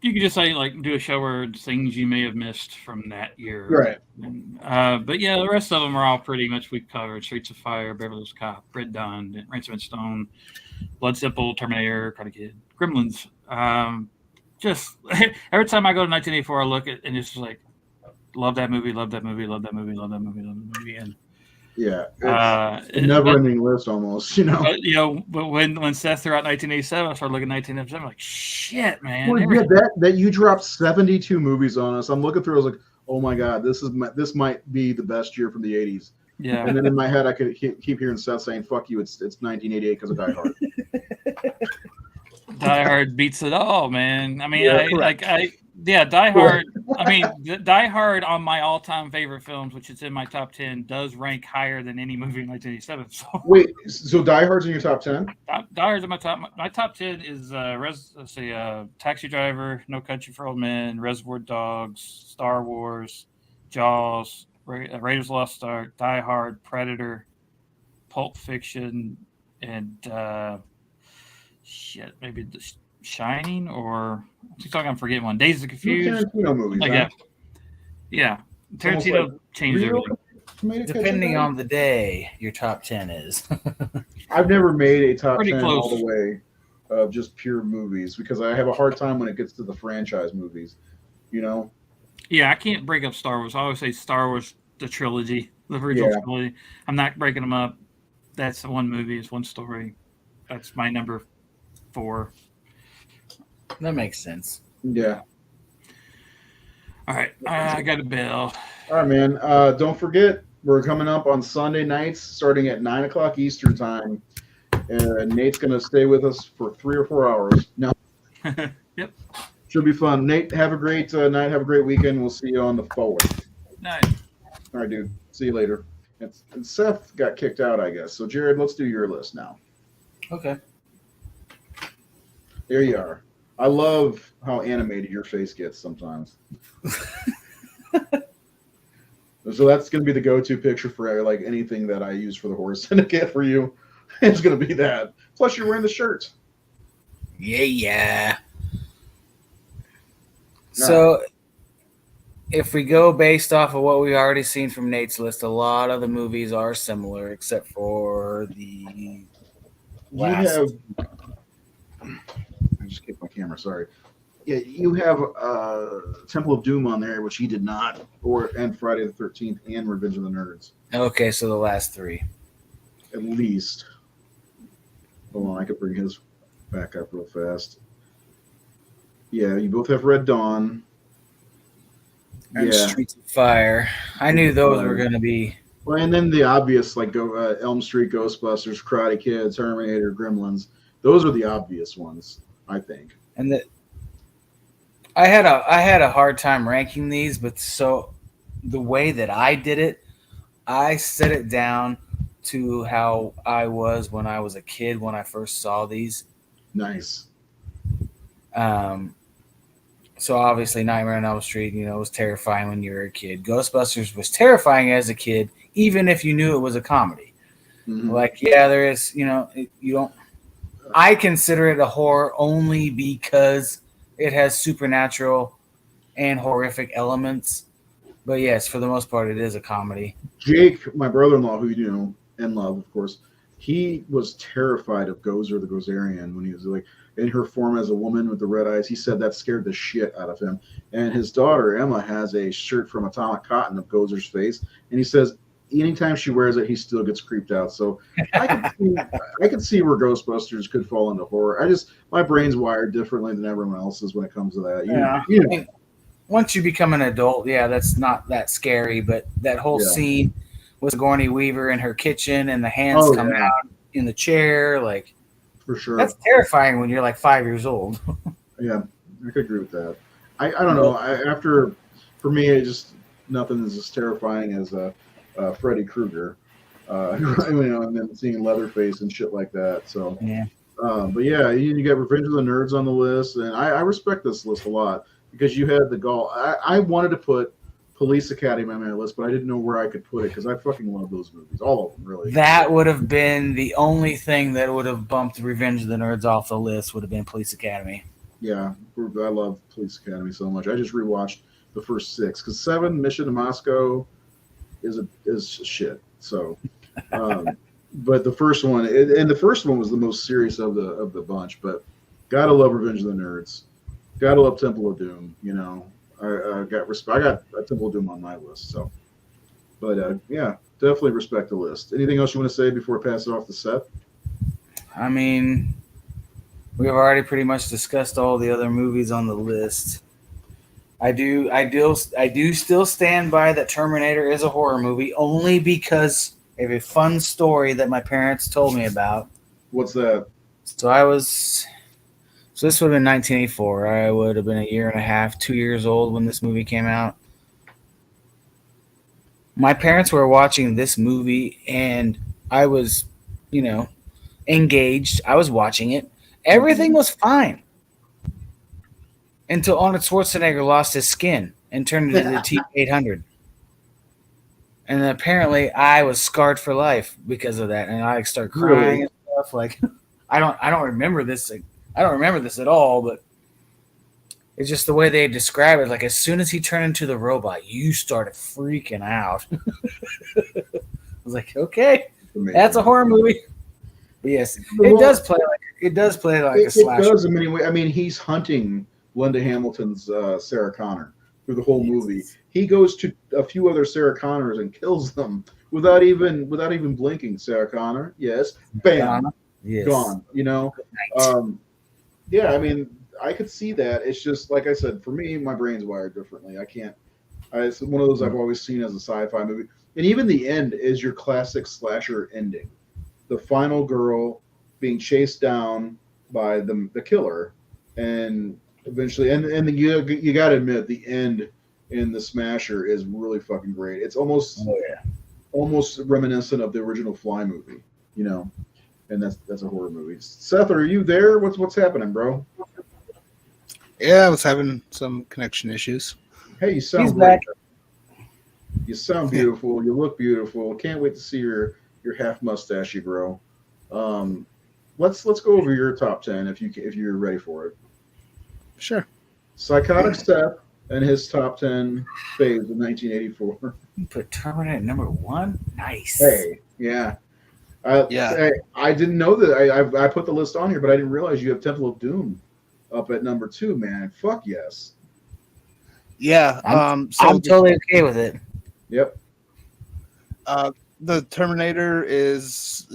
you could just say do a show where things you may have missed from that year, right? And, but yeah, the rest of them are all pretty much we've covered: Streets of Fire, Beverly Hills Cop, Red Dawn, Ransom and Stone, Blood Simple, Terminator, Karate Kid, Gremlins. Just every time I go to 1984, I look at and it's just like, love that movie, love that movie, love that movie, love that movie, love that movie, and it's a never-ending list almost, But when Seth threw out 1987, I started looking at 1987. I'm like, shit, man. Well, that you dropped 72 movies on us. I'm looking through. I was like, oh my god, this might be the best year from the 80s. Yeah. And then in my head, I could keep hearing Seth saying, "Fuck you, it's 1988 because of Die Hard." Die Hard beats it all, man. I mean, Die Hard. I mean, Die Hard on my all-time favorite films, which is in my top 10, does rank higher than any movie in 1987. So wait, so Die Hard's in your top 10? Die Hard's in my top. My top 10 is Taxi Driver, No Country for Old Men, Reservoir Dogs, Star Wars, Jaws, Raiders of the Lost Ark, Die Hard, Predator, Pulp Fiction, and maybe The Shining, or I'm forgetting one. Days of Confused. Tarantino movies. Yeah. Tarantino changed everything. Depending on the day, your top 10 is. I've never made a top Pretty 10 close. all the way of just pure movies because I have a hard time when it gets to the franchise movies. Yeah, I can't break up Star Wars. I always say Star Wars, the trilogy, the original trilogy. I'm not breaking them up. That's one movie. It's one story. That's my number 4. That makes sense. Yeah. All right. I got a bell. All right, man. Don't forget, we're coming up on Sunday nights starting at 9 o'clock Eastern time. Nate's going to stay with us for 3 or 4 hours. No. Yep. Should be fun. Nate, have a great night. Have a great weekend. We'll see you on the 4th. Night. All right, dude. See you later. And Seth got kicked out, I guess. So, Jared, let's do your list now. Okay. There you are. I love how animated your face gets sometimes. So that's going to be the go-to picture for like anything that I use for the Horror Syndicate for you. It's going to be that. Plus, you're wearing the shirt. Yeah. So, if we go based off of what we've already seen from Nate's list, a lot of the movies are similar, except for the last. I just kicked my camera. Sorry. Yeah, you have Temple of Doom on there, which he did not, and Friday the 13th and Revenge of the Nerds. Okay, so the last three. At least. Hold on, I could bring his back up real fast. Yeah, you both have Red Dawn. And Streets of Fire. I knew those were going to be. Well, and then the obvious, like Elm Street, Ghostbusters, Karate Kid, Terminator, Gremlins. Those are the obvious ones, I think. And I had a hard time ranking these, but so the way that I did it, I set it down to how I was when I was a kid when I first saw these. Nice. So obviously Nightmare on Elm Street, was terrifying when you were a kid. Ghostbusters was terrifying as a kid, even if you knew it was a comedy. Mm-hmm. Like, yeah, there is, you don't. I consider it a horror only because it has supernatural and horrific elements. But yes, for the most part, it is a comedy. Jake, my brother-in-law, who you know and love, of course, he was terrified of Gozer the Gozerian when he was like in her form as a woman with the red eyes. He said that scared the shit out of him. And his daughter, Emma, has a shirt from Atomic Cotton of Gozer's face. And he says anytime she wears it, he still gets creeped out. So I could see where Ghostbusters could fall into horror. My brain's wired differently than everyone else's when it comes to that. I mean, once you become an adult, that's not that scary. But that whole scene with Sigourney Weaver in her kitchen and the hands come out in the chair, like, for sure, that's terrifying when you're like 5 years old. Yeah, I could agree with that. I don't know. For me, it just nothing is as terrifying as Freddy Krueger. And then seeing Leatherface and shit like that. So yeah. But yeah, you got Revenge of the Nerds on the list, and I respect this list a lot because you had the gall. I wanted to put Police Academy on my list, but I didn't know where I could put it because I fucking love those movies, all of them, really. That would have been the only thing that would have bumped Revenge of the Nerds off the list. Would have been Police Academy. Yeah, I love Police Academy so much. I just rewatched the first 6 because 7 Mission to Moscow is shit. So, but the first one was the most serious of the bunch. But gotta love Revenge of the Nerds. Gotta love Temple of Doom. I got respect. I got Temple of Doom on my list. So, but yeah, definitely respect the list. Anything else you want to say before I pass it off to Seth? I mean, we've already pretty much discussed all the other movies on the list. I do still stand by that Terminator is a horror movie only because of a fun story that my parents told me about. What's that? So this would have been 1984. I would have been a year and a half, 2 years old when this movie came out. My parents were watching this movie, and I was, engaged. I was watching it. Everything was fine until Arnold Schwarzenegger lost his skin and turned into the T-800. And then apparently I was scarred for life because of that, and I started crying and stuff. Like, I don't remember this. I don't remember this at all, but it's just the way they describe it. Like, as soon as he turned into the robot, you started freaking out. I was like, okay, that's a horror movie. But yes, it does play like a slasher. It does. I mean, he's hunting Linda Hamilton's Sarah Connor through the whole movie. He goes to a few other Sarah Connors and kills them without even blinking. Sarah Connor, yes, bam, yes. Gone. Yeah, I mean, I could see that. It's just like I said, for me, my brain's wired differently. It's one of those I've always seen as a sci-fi movie. And even the end is your classic slasher ending. The final girl being chased down by the killer, and eventually, and you got to admit, the end in the Smasher is really fucking great. It's almost reminiscent of the original Fly movie, and that's a horror movie. Seth, are you there? What's happening, bro? Yeah, I was having some connection issues. Hey, you sound He's great. back. You sound beautiful. You look beautiful. Can't wait to see your half mustache you grow. Um, let's go over your top 10 if you're ready for it. Sure. Psychotic Step and his top 10 faves of 1984. You put Terminator at number 1? Nice. Hey, yeah. Yeah. I didn't know that. I put the list on here, but I didn't realize you have Temple of Doom up at number 2, man. Fuck yes. Yeah. I'm totally okay with it. Yep. The Terminator is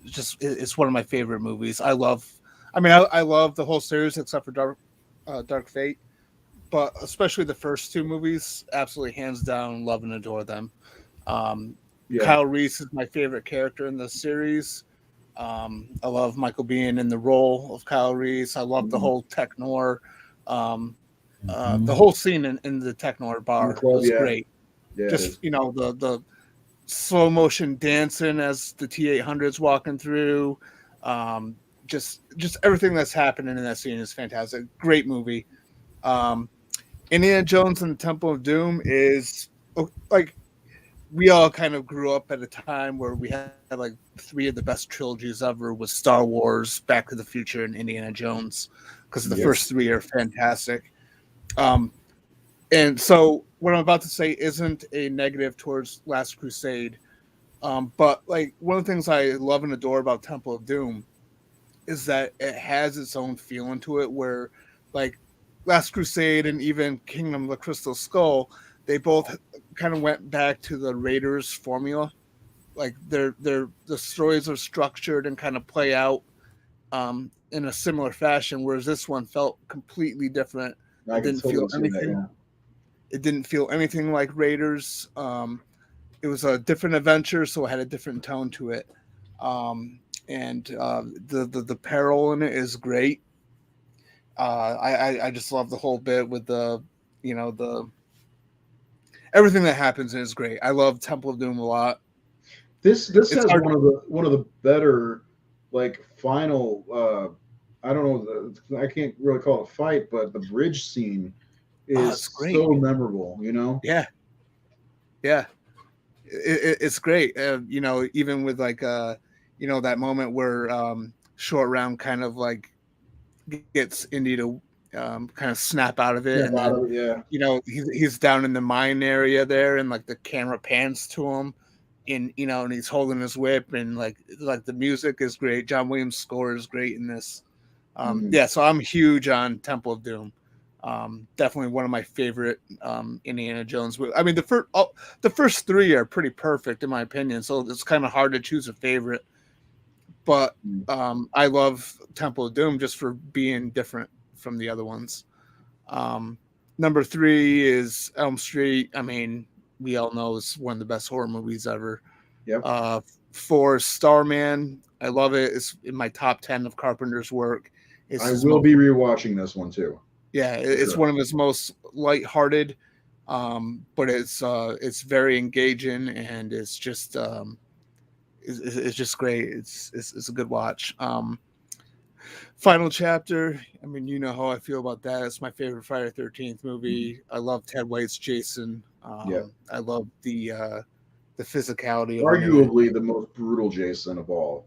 just it's one of my favorite movies. I love the whole series except for Dark Fate, but especially the first two movies, absolutely hands down love and adore them. Yeah. Kyle Reese is my favorite character in the series. I love Michael Biehn in the role of Kyle Reese. I love the whole Tech Noir, the whole scene in the Tech Noir bar was great. Yeah, just the slow motion dancing as the T-800's walking through. Just everything that's happening in that scene is fantastic. Great movie. Indiana Jones and the Temple of Doom is like, we all kind of grew up at a time where we had like three of the best trilogies ever with Star Wars, Back to the Future, and Indiana Jones, because the first three are fantastic. And so what I'm about to say isn't a negative towards Last Crusade. But like, one of the things I love and adore about Temple of Doom is that it has its own feeling to it, where like Last Crusade and even Kingdom of the Crystal Skull, they both kind of went back to the Raiders formula. Like the stories are structured and kind of play out in a similar fashion, whereas this one felt completely different. It didn't feel anything. It didn't feel anything like Raiders. It was a different adventure, so it had a different tone to it. And the peril in it is great. I just love the whole bit with the everything that happens is great. I love Temple of Doom a lot. This has one of the better like final. I don't know. I can't really call it a fight, but the bridge scene is so memorable. Yeah. It's great. Even with like that moment where Short Round kind of like gets Indy to kind of snap out of it, and then he's down in the mine area there, and like the camera pans to him, and he's holding his whip, and like the music is great. John Williams' score is great in this. So I'm huge on Temple of Doom. Definitely one of my favorite Indiana Jones movies. I mean, the first three are pretty perfect in my opinion, so it's kind of hard to choose a favorite. But I love Temple of Doom just for being different from the other ones. Number 3 is Elm Street. I mean, we all know it's one of the best horror movies ever. Yep. 4, Starman. I love it. It's in my top 10 of Carpenter's work. I will be rewatching this one too. Yeah, it's one of his most lighthearted, but it's very engaging, and it's just great. It's a good watch. Final Chapter. I mean, you know how I feel about that. It's my favorite Friday the 13th movie. I love Ted White's Jason. I love the physicality. Arguably the most brutal Jason of all.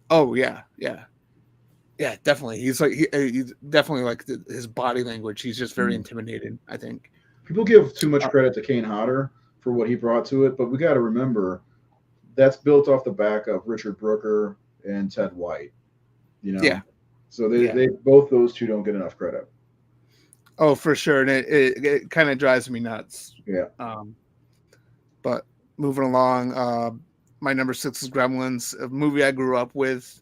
Oh yeah. Definitely. He's definitely like his body language. He's just very intimidating, I think. People give too much credit to Kane Hodder for what he brought to it, but we got to remember that's built off the back of Richard Brooker and Ted White. Yeah. So they both those two don't get enough credit. Oh, for sure, and it kind of drives me nuts. Yeah. But moving along, my number 6 is Gremlins, a movie I grew up with.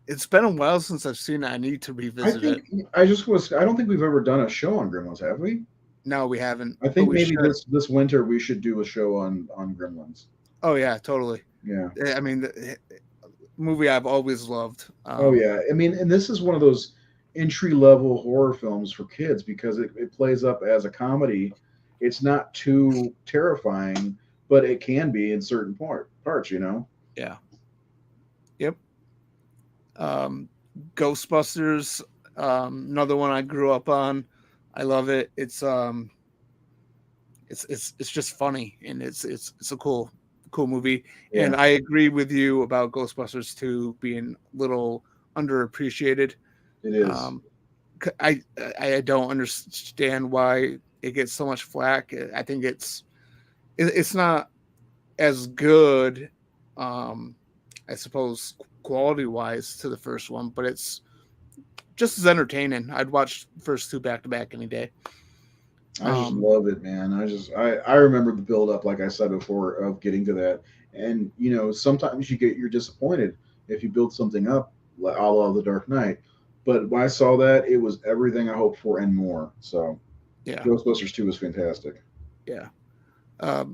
It's been a while since I've seen it. I need to revisit it. I don't think we've ever done a show on Gremlins, have we? No, we haven't. I think maybe this winter we should do a show on Gremlins. Oh yeah, totally. Yeah. I mean, the movie I've always loved. I mean, and this is one of those entry-level horror films for kids because it plays up as a comedy. It's not too terrifying, but it can be in certain parts, Yeah. Yep. Ghostbusters, another one I grew up on. I love it. It's it's just funny, and it's a cool movie. Yeah. And I agree with you about Ghostbusters 2 being a little underappreciated. It is. I don't understand why it gets so much flack. I think it's not as good, I suppose, quality wise to the first one, but it's just as entertaining. I'd watch the first two back to back any day. I just love it, man. I remember the build up, like I said before, of getting to that. And sometimes you're disappointed if you build something up, a la The Dark Knight. But when I saw that, it was everything I hoped for and more. So, yeah, Ghostbusters 2 was fantastic. Yeah.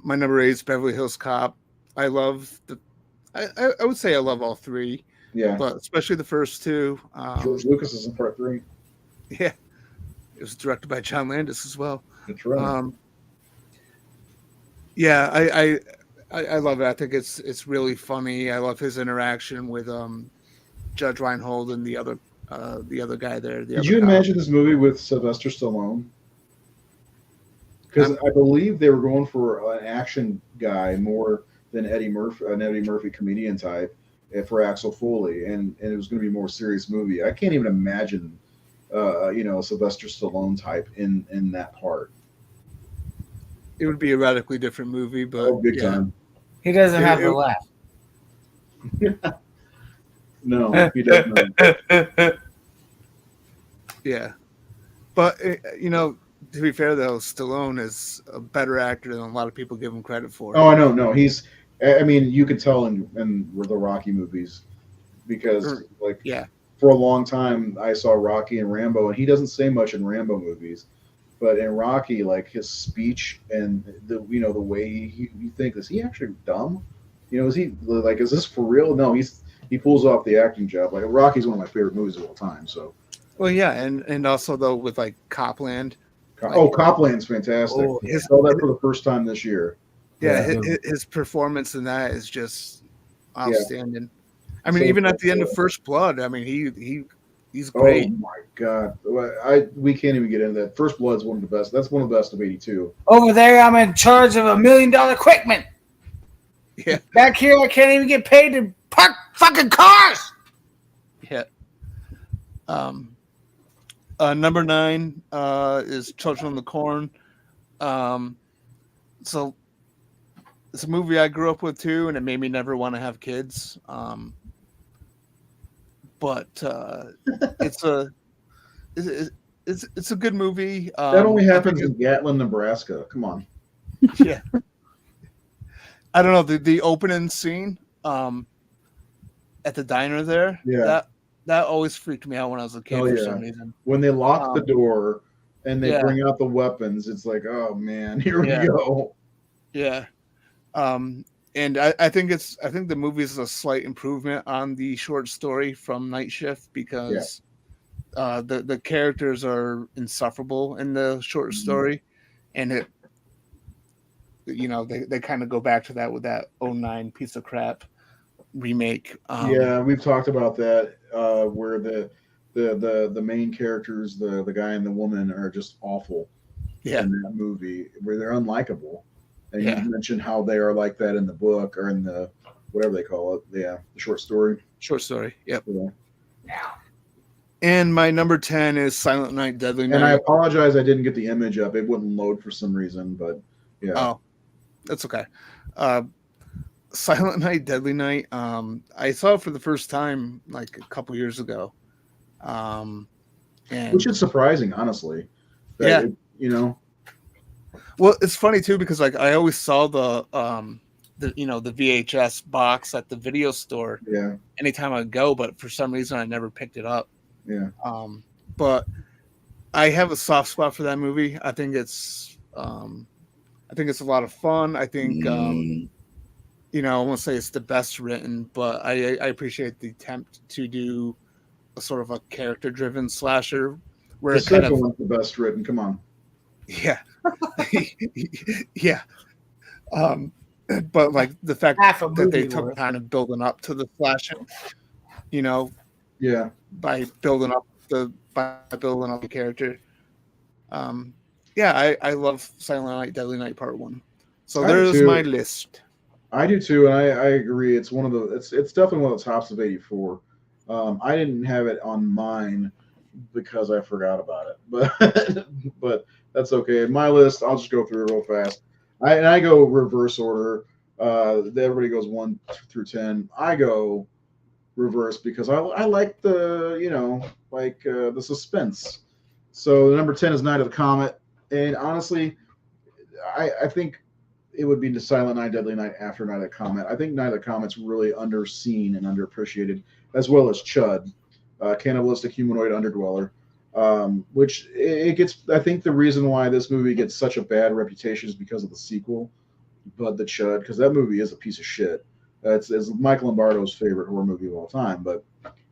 My number 8 is Beverly Hills Cop. I love I would say I love all three. Yeah. But especially the first two. George Lucas is in part 3. Yeah. It was directed by John Landis as well. That's right. Yeah, I love it. I think it's really funny. I love his interaction with Judge Reinhold and the other guy there. Did you imagine this movie with Sylvester Stallone? Because I believe they were going for an action guy more than an Eddie Murphy comedian type for Axel Foley, and it was going to be a more serious movie. I can't even imagine, a Sylvester Stallone type in that part. It would be a radically different movie, but big time. He doesn't have the laugh. No, he doesn't. Yeah, but to be fair though, Stallone is a better actor than a lot of people give him credit for. Oh, I know. No, he's. I mean, you could tell in the Rocky movies because, for a long time I saw Rocky and Rambo, and he doesn't say much in Rambo movies, but in Rocky, like his speech and the way you think, is he actually dumb? Is he like, is this for real? No, he pulls off the acting job. Like Rocky's one of my favorite movies of all time. So. Well, yeah, and also though with like Copland. Copland's fantastic. I saw that for the first time this year. Yeah, his performance in that is just outstanding. I mean, even at the end of First Blood, I mean, he's great. Oh my God, we can't even get into that. First Blood's one of the best. That's one of the best of '82. Over there, I'm in charge of $1 million equipment. Yeah. Back here, I can't even get paid to park fucking cars. Yeah. Number 9 is Children of the Corn. So it's a movie I grew up with too, and it made me never want to have kids. But it's a good movie. That only happens in Gatlin, Nebraska. Come on. Yeah. I don't know, the opening scene at the diner there. Yeah. That always freaked me out when I was a kid for some reason. When they lock the door and they bring out the weapons, it's like, oh man, here we go. Yeah. And I think the movie is a slight improvement on the short story from Night Shift because the characters are insufferable in the short story, and it they kind of go back to that with that 2009 piece of crap remake. We've talked about that where the main characters, the guy and the woman, are just awful in that movie, where they're unlikable. And you mentioned how they are like that in the book or in the whatever they call it. The short story. Short story. Yep. Yeah. And my number 10 is Silent Night, Deadly Night. And I apologize, I didn't get the image up. It wouldn't load for some reason, but yeah. Oh, that's okay. Silent Night, Deadly Night. I saw it for the first time like a couple years ago. And which is surprising, honestly. Well, it's funny too because like I always saw the VHS box at the video store. Yeah. Anytime I go, but for some reason I never picked it up. Yeah. But I have a soft spot for that movie. I think it's a lot of fun. I think I won't say it's the best written, but I appreciate the attempt to do a sort of a character-driven slasher. Where the second one's the best written. Come on. Yeah. Yeah. But like the fact that they took kind of building up to the slashing, by building up the character. yeah, I love Silent Night, Deadly Night Part 1. So I do there's too. my list. I do too, and I agree. It's one of the it's definitely one of the tops of '84. I didn't have it on mine because I forgot about it, but but that's okay. My list, I'll just go through it real fast. I go reverse order. Everybody goes 1 through 10. I go reverse because I like the the suspense. So the number 10 is Night of the Comet, and honestly, I think it would be the Silent Night, Deadly Night after Night of the Comet. I think Night of the Comet's really underseen and underappreciated, as well as Chud, Cannibalistic Humanoid Underdweller, which it gets. I think the reason why this movie gets such a bad reputation is because of the sequel, Bud the Chud, because that movie is a piece of shit. It's Mike Lombardo's favorite horror movie of all time, but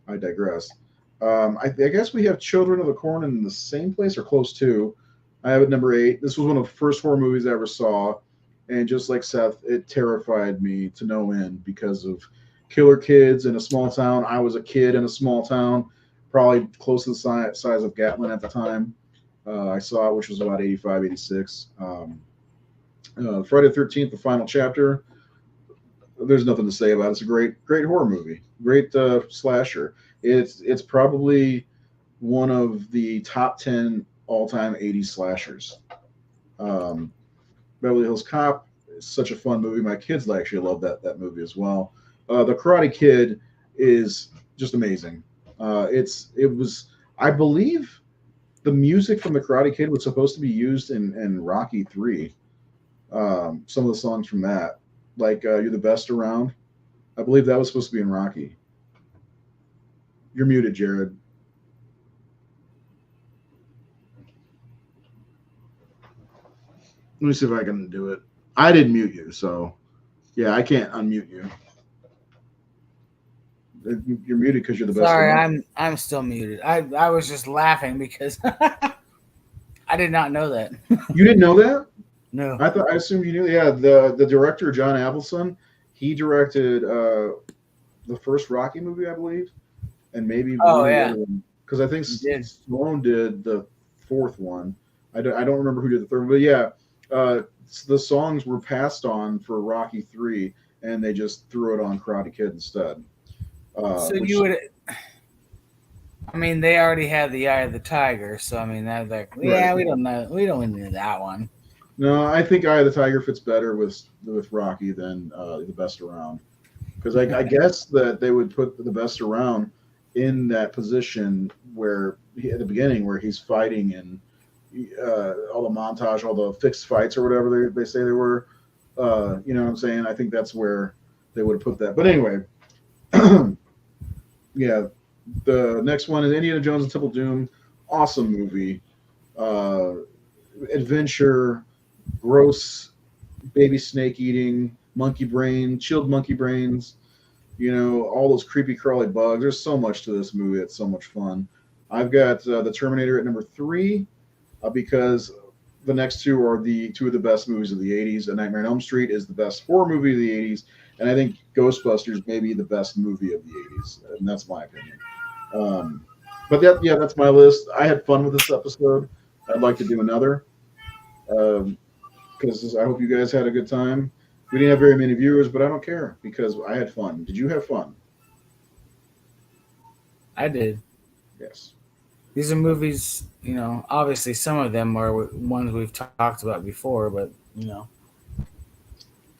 I digress. I guess we have Children of the Corn in the same place or close to. I have it number 8. This was one of the first horror movies I ever saw. And just like Seth, it terrified me to no end because of killer kids in a small town. I was a kid in a small town, probably close to the size of Gatlin at the time. I saw it, which was about 85, 86. Friday the 13th, the final chapter. There's nothing to say about it. It's a great horror movie, great slasher. It's probably one of the top 10 all-time 80s slashers. Beverly Hills Cop is such a fun movie. My kids actually love that movie as well. The Karate Kid is just amazing. I believe the music from the Karate Kid was supposed to be used in Rocky 3. Some of the songs from that, like You're the Best Around. I believe that was supposed to be in Rocky. You're muted, Jared. Let me see if I can do it. I didn't mute you, so yeah, I can't unmute you. You're muted because you're the best. Sorry, I'm still muted. I was just laughing because I did not know that. You didn't know that? No. I assumed you knew. Yeah, the director John Avildsen, he directed the first Rocky movie, I believe, and maybe because I think Stallone did the 4th one. I don't remember who did the 3rd one, but yeah. The songs were passed on for Rocky 3, and they just threw it on Karate Kid instead. You would. I mean, they already had the Eye of the Tiger, so I mean, that's like, yeah, right. We don't know. We don't need that one. No, I think Eye of the Tiger fits better with Rocky than the Best Around, because I guess that they would put the Best Around in that position where at the beginning where he's fighting and. All the montage, all the fixed fights or whatever they say they were. You know what I'm saying? I think that's where they would have put that. But anyway, yeah, the next one is Indiana Jones and Temple of Doom. Awesome movie. Adventure, gross baby snake eating, monkey brain, chilled monkey brains, all those creepy crawly bugs. There's so much to this movie. It's so much fun. I've got the Terminator at number 3. Because the next two are the two of the best movies of the 80s. A Nightmare on Elm Street is the best horror movie of the 80s, and I think Ghostbusters may be the best movie of the 80s, and that's my opinion. But that's my list. I had fun with this episode. I'd like to do another because I hope you guys had a good time. We didn't have very many viewers, but I don't care because I had fun. Did you have fun? I did. Yes. These are movies, obviously some of them are ones we've talked about before, but,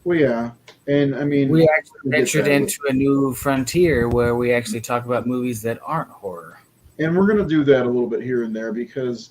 Well, yeah. And, I mean... We actually ventured into a new frontier where we actually talk about movies that aren't horror. And we're going to do that a little bit here and there because,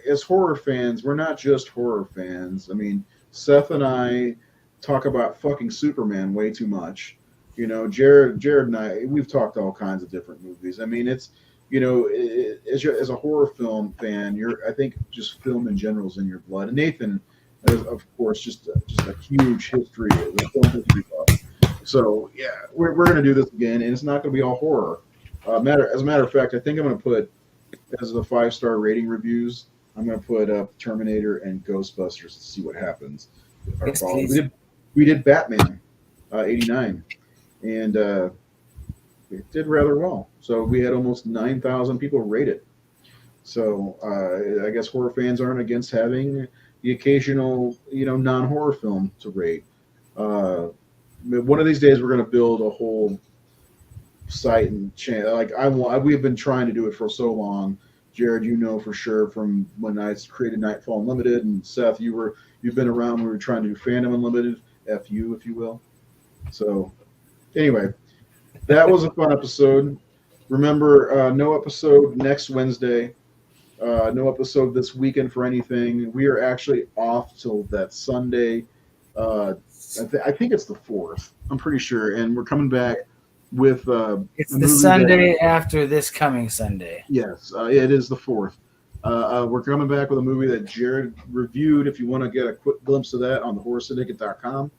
as horror fans, we're not just horror fans. I mean, Seth and I talk about fucking Superman way too much. Jared and I, we've talked all kinds of different movies. I mean, it's... as a horror film fan, I think just film in general is in your blood. And Nathan is, of course, just a huge history, film history buff. So yeah, we're going to do this again, and it's not going to be all horror. As a matter of fact, I think I'm going to put as the 5-star rating reviews. I'm going to put Terminator and Ghostbusters to see what happens. Yes, we did Batman, 89, and. It did rather well. So we had almost 9,000 people rate it. So I guess horror fans aren't against having the occasional, non-horror film to rate. One of these days, we're going to build a whole site and channel. Like we've been trying to do it for so long. Jared, for sure from when I created Nightfall Unlimited, and Seth, you've been around when we were trying to do Fandom Unlimited, FU, if you will. So, anyway, that was a fun episode. Remember, no episode next Wednesday. No episode this weekend for anything. We are actually off till that Sunday. I think it's the 4th. I'm pretty sure, and we're coming back with. It's the Sunday after this coming Sunday. Yes, it is the 4th. We're coming back with a movie that Jared reviewed. If you want to get a quick glimpse of that on thehorrorsyndicate.com.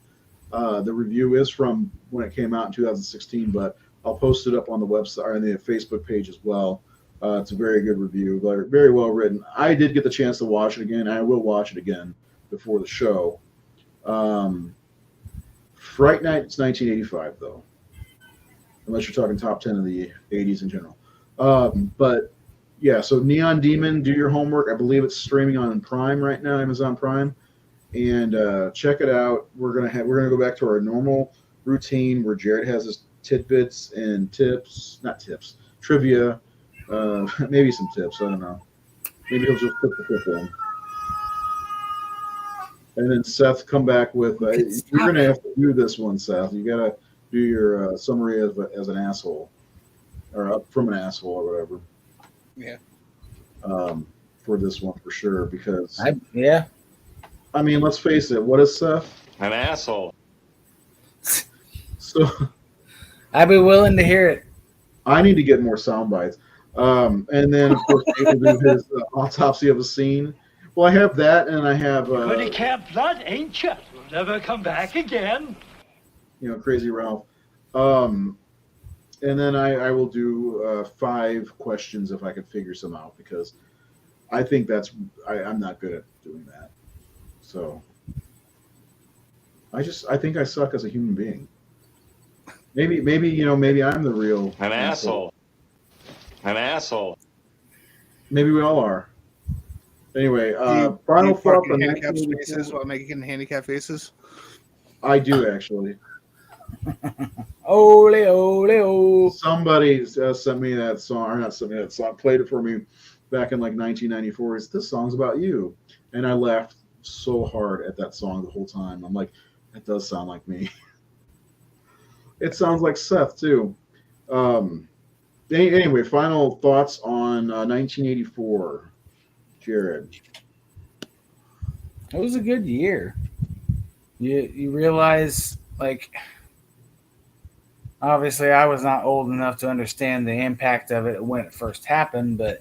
The review is from when it came out in 2016, but I'll post it up on the website or on the Facebook page as well. It's a very good review, very well written. I did get the chance to watch it again. I will watch it again before the show. Fright Night, it's 1985, though. Unless you're talking top 10 of the 80s in general. But, yeah, so Neon Demon, do your homework. I believe it's streaming on Prime right now, Amazon Prime. And check it out. We're gonna go back to our normal routine where Jared has his tidbits and trivia, maybe some tips. I don't know. Maybe he'll just put the tip in. And then Seth come back with. You're gonna have to do this one, Seth. You gotta do your summary as an asshole, or up from an asshole or whatever. Yeah. For this one for sure, because. I mean, let's face it. What is Seth? An asshole. So I'd be willing to hear it. I need to get more sound bites. And then, of course, Nate will do his autopsy of a scene. Well, I have that, and I have... Pretty camp blood, ain't you? You'll never come back again. Crazy Ralph. And then I will do 5 questions if I can figure some out, because I think I'm not good at doing that. So I think I suck as a human being. Maybe I'm the real an asshole. An asshole. Maybe we all are. Anyway, final thought on handicap faces while making handicap faces. I do actually. Ole, ole, ole. Somebody sent me that song, or not sent me that song, played it for me back in like 1994. This song's about you, and I laughed so hard at that song the whole time. I'm like, that does sound like me. It sounds like Seth too. Anyway, final thoughts on 1984, Jared. It was a good year. You realize, like, obviously I was not old enough to understand the impact of it when it first happened, but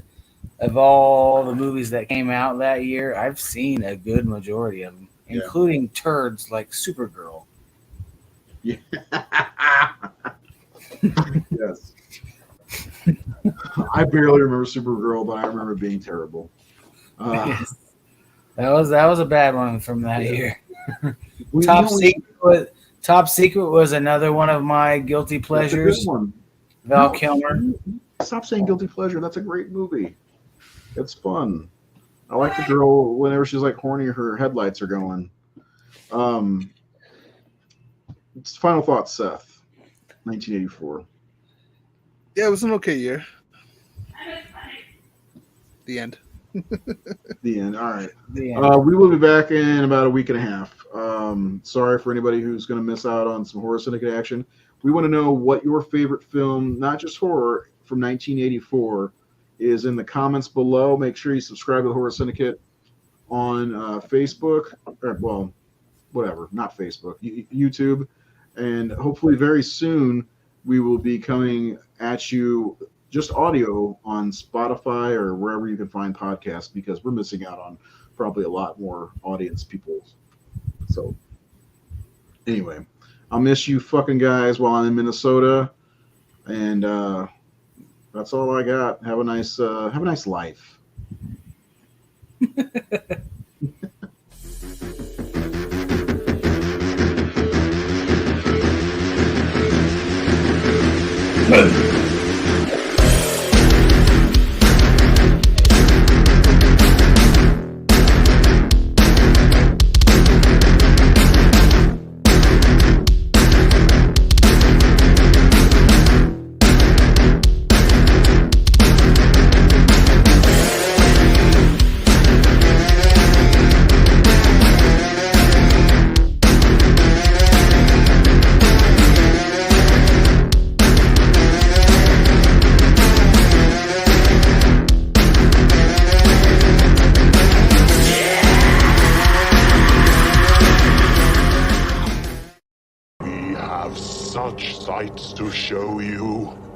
of all the movies that came out that year, I've seen a good majority of them, including turds like Supergirl. Yeah. Yes. I barely remember Supergirl, but I remember it being terrible. Yes. That was a bad one from that year. Top Secret was another one of my guilty pleasures. That's a good one. Val Kilmer. Stop saying guilty pleasure. That's a great movie. It's fun. I like the girl whenever she's like horny, her headlights are going. Final thoughts, Seth. 1984. Yeah, it was an okay year. The end. The end. All right. The end. We will be back in about a week and a half. Sorry for anybody who's going to miss out on some Horror Syndicate action. We want to know what your favorite film, not just horror, from 1984 is in the comments below. Make sure you subscribe to the Horror Syndicate on Facebook, or, whatever, not Facebook, YouTube. And hopefully very soon we will be coming at you just audio on Spotify or wherever you can find podcasts, because we're missing out on probably a lot more audience people. So anyway, I'll miss you fucking guys while I'm in Minnesota. And that's all I got. Have a nice life. sights to show you.